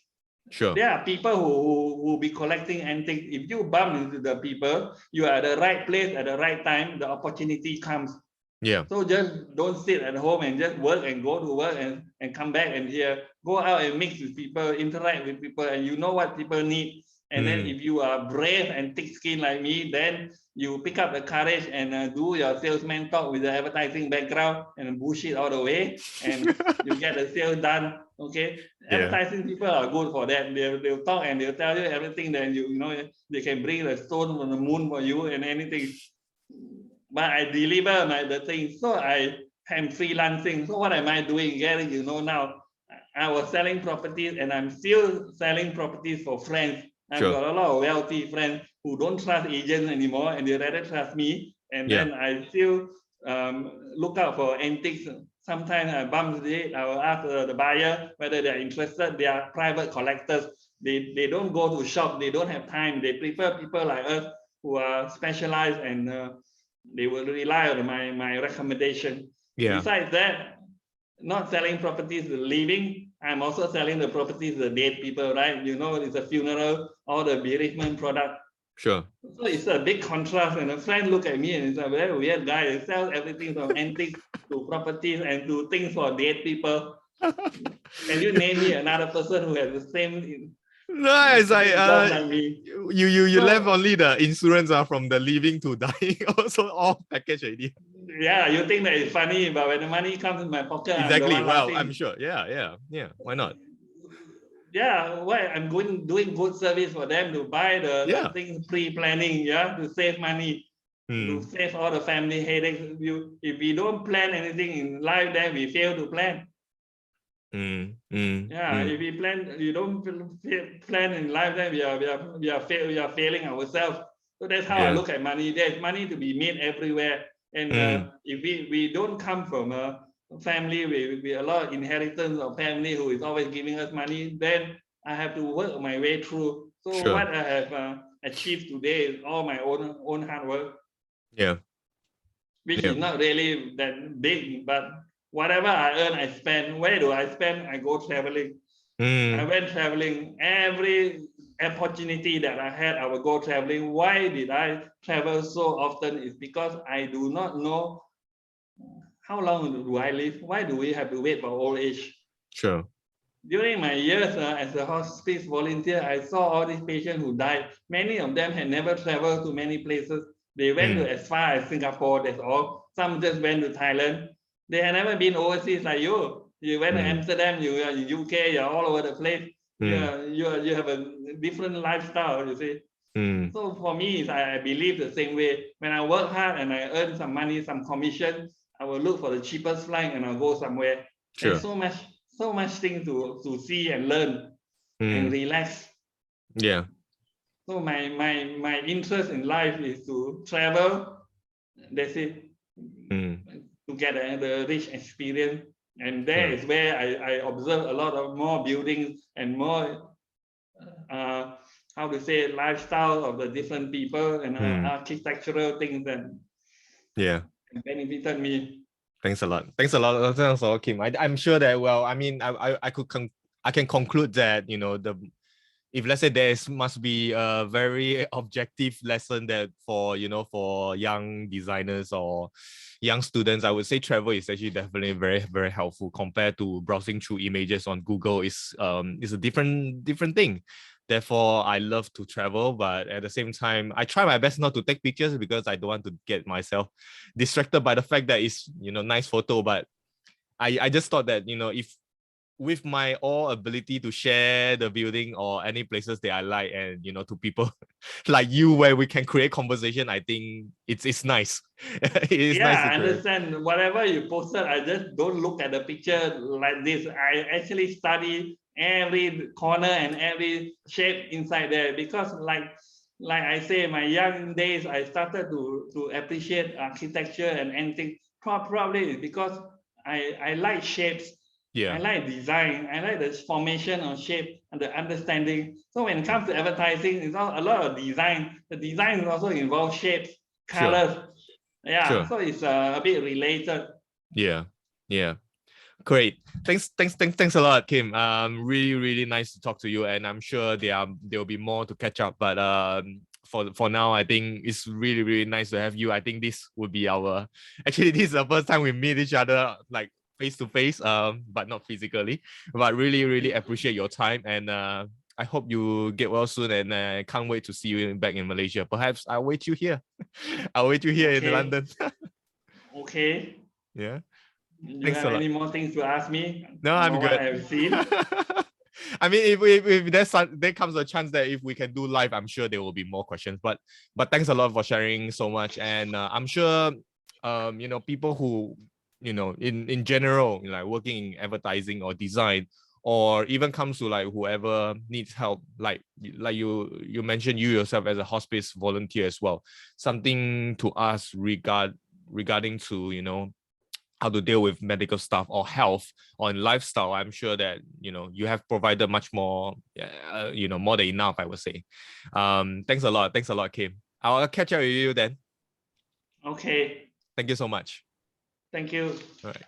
Speaker 2: There are people who will be collecting antiques. If you bump into the people, you are at the right place at the right time, the opportunity comes. So just don't sit at home and just work and go to work and come back and here. Go out and mix with people, interact with people, and you know what people need. And then if you are brave and thick-skinned like me, then you pick up the courage and do your salesman talk with the advertising background and bullshit all the way, and you get the sale done. Okay, advertising people are good for that. They'll talk and they'll tell you everything that you know. They can bring the stone from the moon for you and anything. But I deliver the thing. So I am freelancing. So what am I doing, Gary? You know now, I was selling properties and I'm still selling properties for friends. I've got a lot of wealthy friends who don't trust agents anymore and they rather trust me. And then I still look out for antiques. Sometimes I bump it. I will ask the buyer whether they're interested. They are private collectors. They don't go to shop. They don't have time. They prefer people like us who are specialized and they will rely on my recommendation. Besides that, not selling properties to living. I'm also selling the properties to the dead people, right? You know, it's a funeral or the bereavement product.
Speaker 1: Sure.
Speaker 2: So it's a big contrast. And a friend look at me and he's a very weird guy. He sells everything from antiques to properties and to things for dead people. Can you name me another person who has the same?
Speaker 1: No, it's like
Speaker 2: me.
Speaker 1: you left only the insurance from the living to dying, also all package already.
Speaker 2: Yeah, you think that it's funny, but when the money comes in my pocket,
Speaker 1: exactly.
Speaker 2: I'm the one laughing.
Speaker 1: I'm sure. Yeah. Why not?
Speaker 2: Yeah, why I'm doing good service for them to buy the things pre-planning, to save money, to save all the family headaches. If we don't plan anything in life, then we fail to plan. If we plan, you don't plan in life, then we are failing ourselves. So that's how I look at money. There's money to be made everywhere, and if we don't come from a family with a lot of inheritance of family who is always giving us money, then I have to work my way through. So what I have achieved today is all my own hard work. Which is not really that big, but whatever I earn, I spend. Where do I spend? I go traveling. I went traveling. Every opportunity that I had, I would go traveling. Why did I travel so often? It's because I do not know how long do I live. Why do we have to wait for old age?
Speaker 1: Sure.
Speaker 2: During my years as a hospice volunteer, I saw all these patients who died. Many of them had never traveled to many places. They went to as far as Singapore, that's all. Some just went to Thailand. They had never been overseas like you. You went to Amsterdam, you are in UK, you're all over the place. You have a different lifestyle, you see. So for me, I believe the same way. When I work hard and I earn some money, some commission, I will look for the cheapest flight and I'll go somewhere. There's so much things to see and learn and relax. So my interest in life is to travel. That's it. To get the rich experience, and there is where I observe a lot of more buildings and more how to say lifestyle of the different people and architectural things that benefited me.
Speaker 1: Thanks a lot. Thanks a lot, Kim. I'm sure that I can conclude that if let's say must be a very objective lesson that for young designers or young students, I would say travel is actually definitely very, very helpful compared to browsing through images on Google. Is a different thing. Therefore, I love to travel, but at the same time, I try my best not to take pictures because I don't want to get myself distracted by the fact that it's nice photo. But I just thought that if with my all ability to share the building or any places that I like and to people like you where we can create conversation, I think it's nice. It's nice to
Speaker 2: I understand. Whatever you posted, I just don't look at the picture like this. I actually study every corner and every shape inside there because like I say, my young days, I started to appreciate architecture and anything. Probably because I like shapes. I like design. I like the formation of shape and the understanding. So when it comes to advertising, it's a lot of design. The design also involves shapes, colors. So it's a bit related.
Speaker 1: Great. Thanks a lot, Kim. Really nice to talk to you, and I'm sure there will be more to catch up. But for now, I think it's really nice to have you. I think this would be this is the first time we meet each other like face to face, but not physically. But really appreciate your time, and I hope you get well soon, and I can't wait to see you back in Malaysia. Perhaps I'll wait you here. I'll wait you here in London.
Speaker 2: Okay.
Speaker 1: Yeah.
Speaker 2: You
Speaker 1: Thanks
Speaker 2: have
Speaker 1: a lot.
Speaker 2: any more things to ask me?
Speaker 1: No, I'm
Speaker 2: What
Speaker 1: good.
Speaker 2: I have seen.
Speaker 1: I mean, if there comes a chance that if we can do live, I'm sure there will be more questions. But thanks a lot for sharing so much, and I'm sure people who in general, like working in advertising or design, or even comes to like whoever needs help, like you mentioned you yourself as a hospice volunteer as well, something to ask regarding to how to deal with medical stuff or health or in lifestyle. I'm sure that you have provided much more, more than enough, I would say. Thanks a lot, Kim. I'll catch up with you then.
Speaker 2: Okay.
Speaker 1: Thank you so much.
Speaker 2: Thank you.
Speaker 1: All right.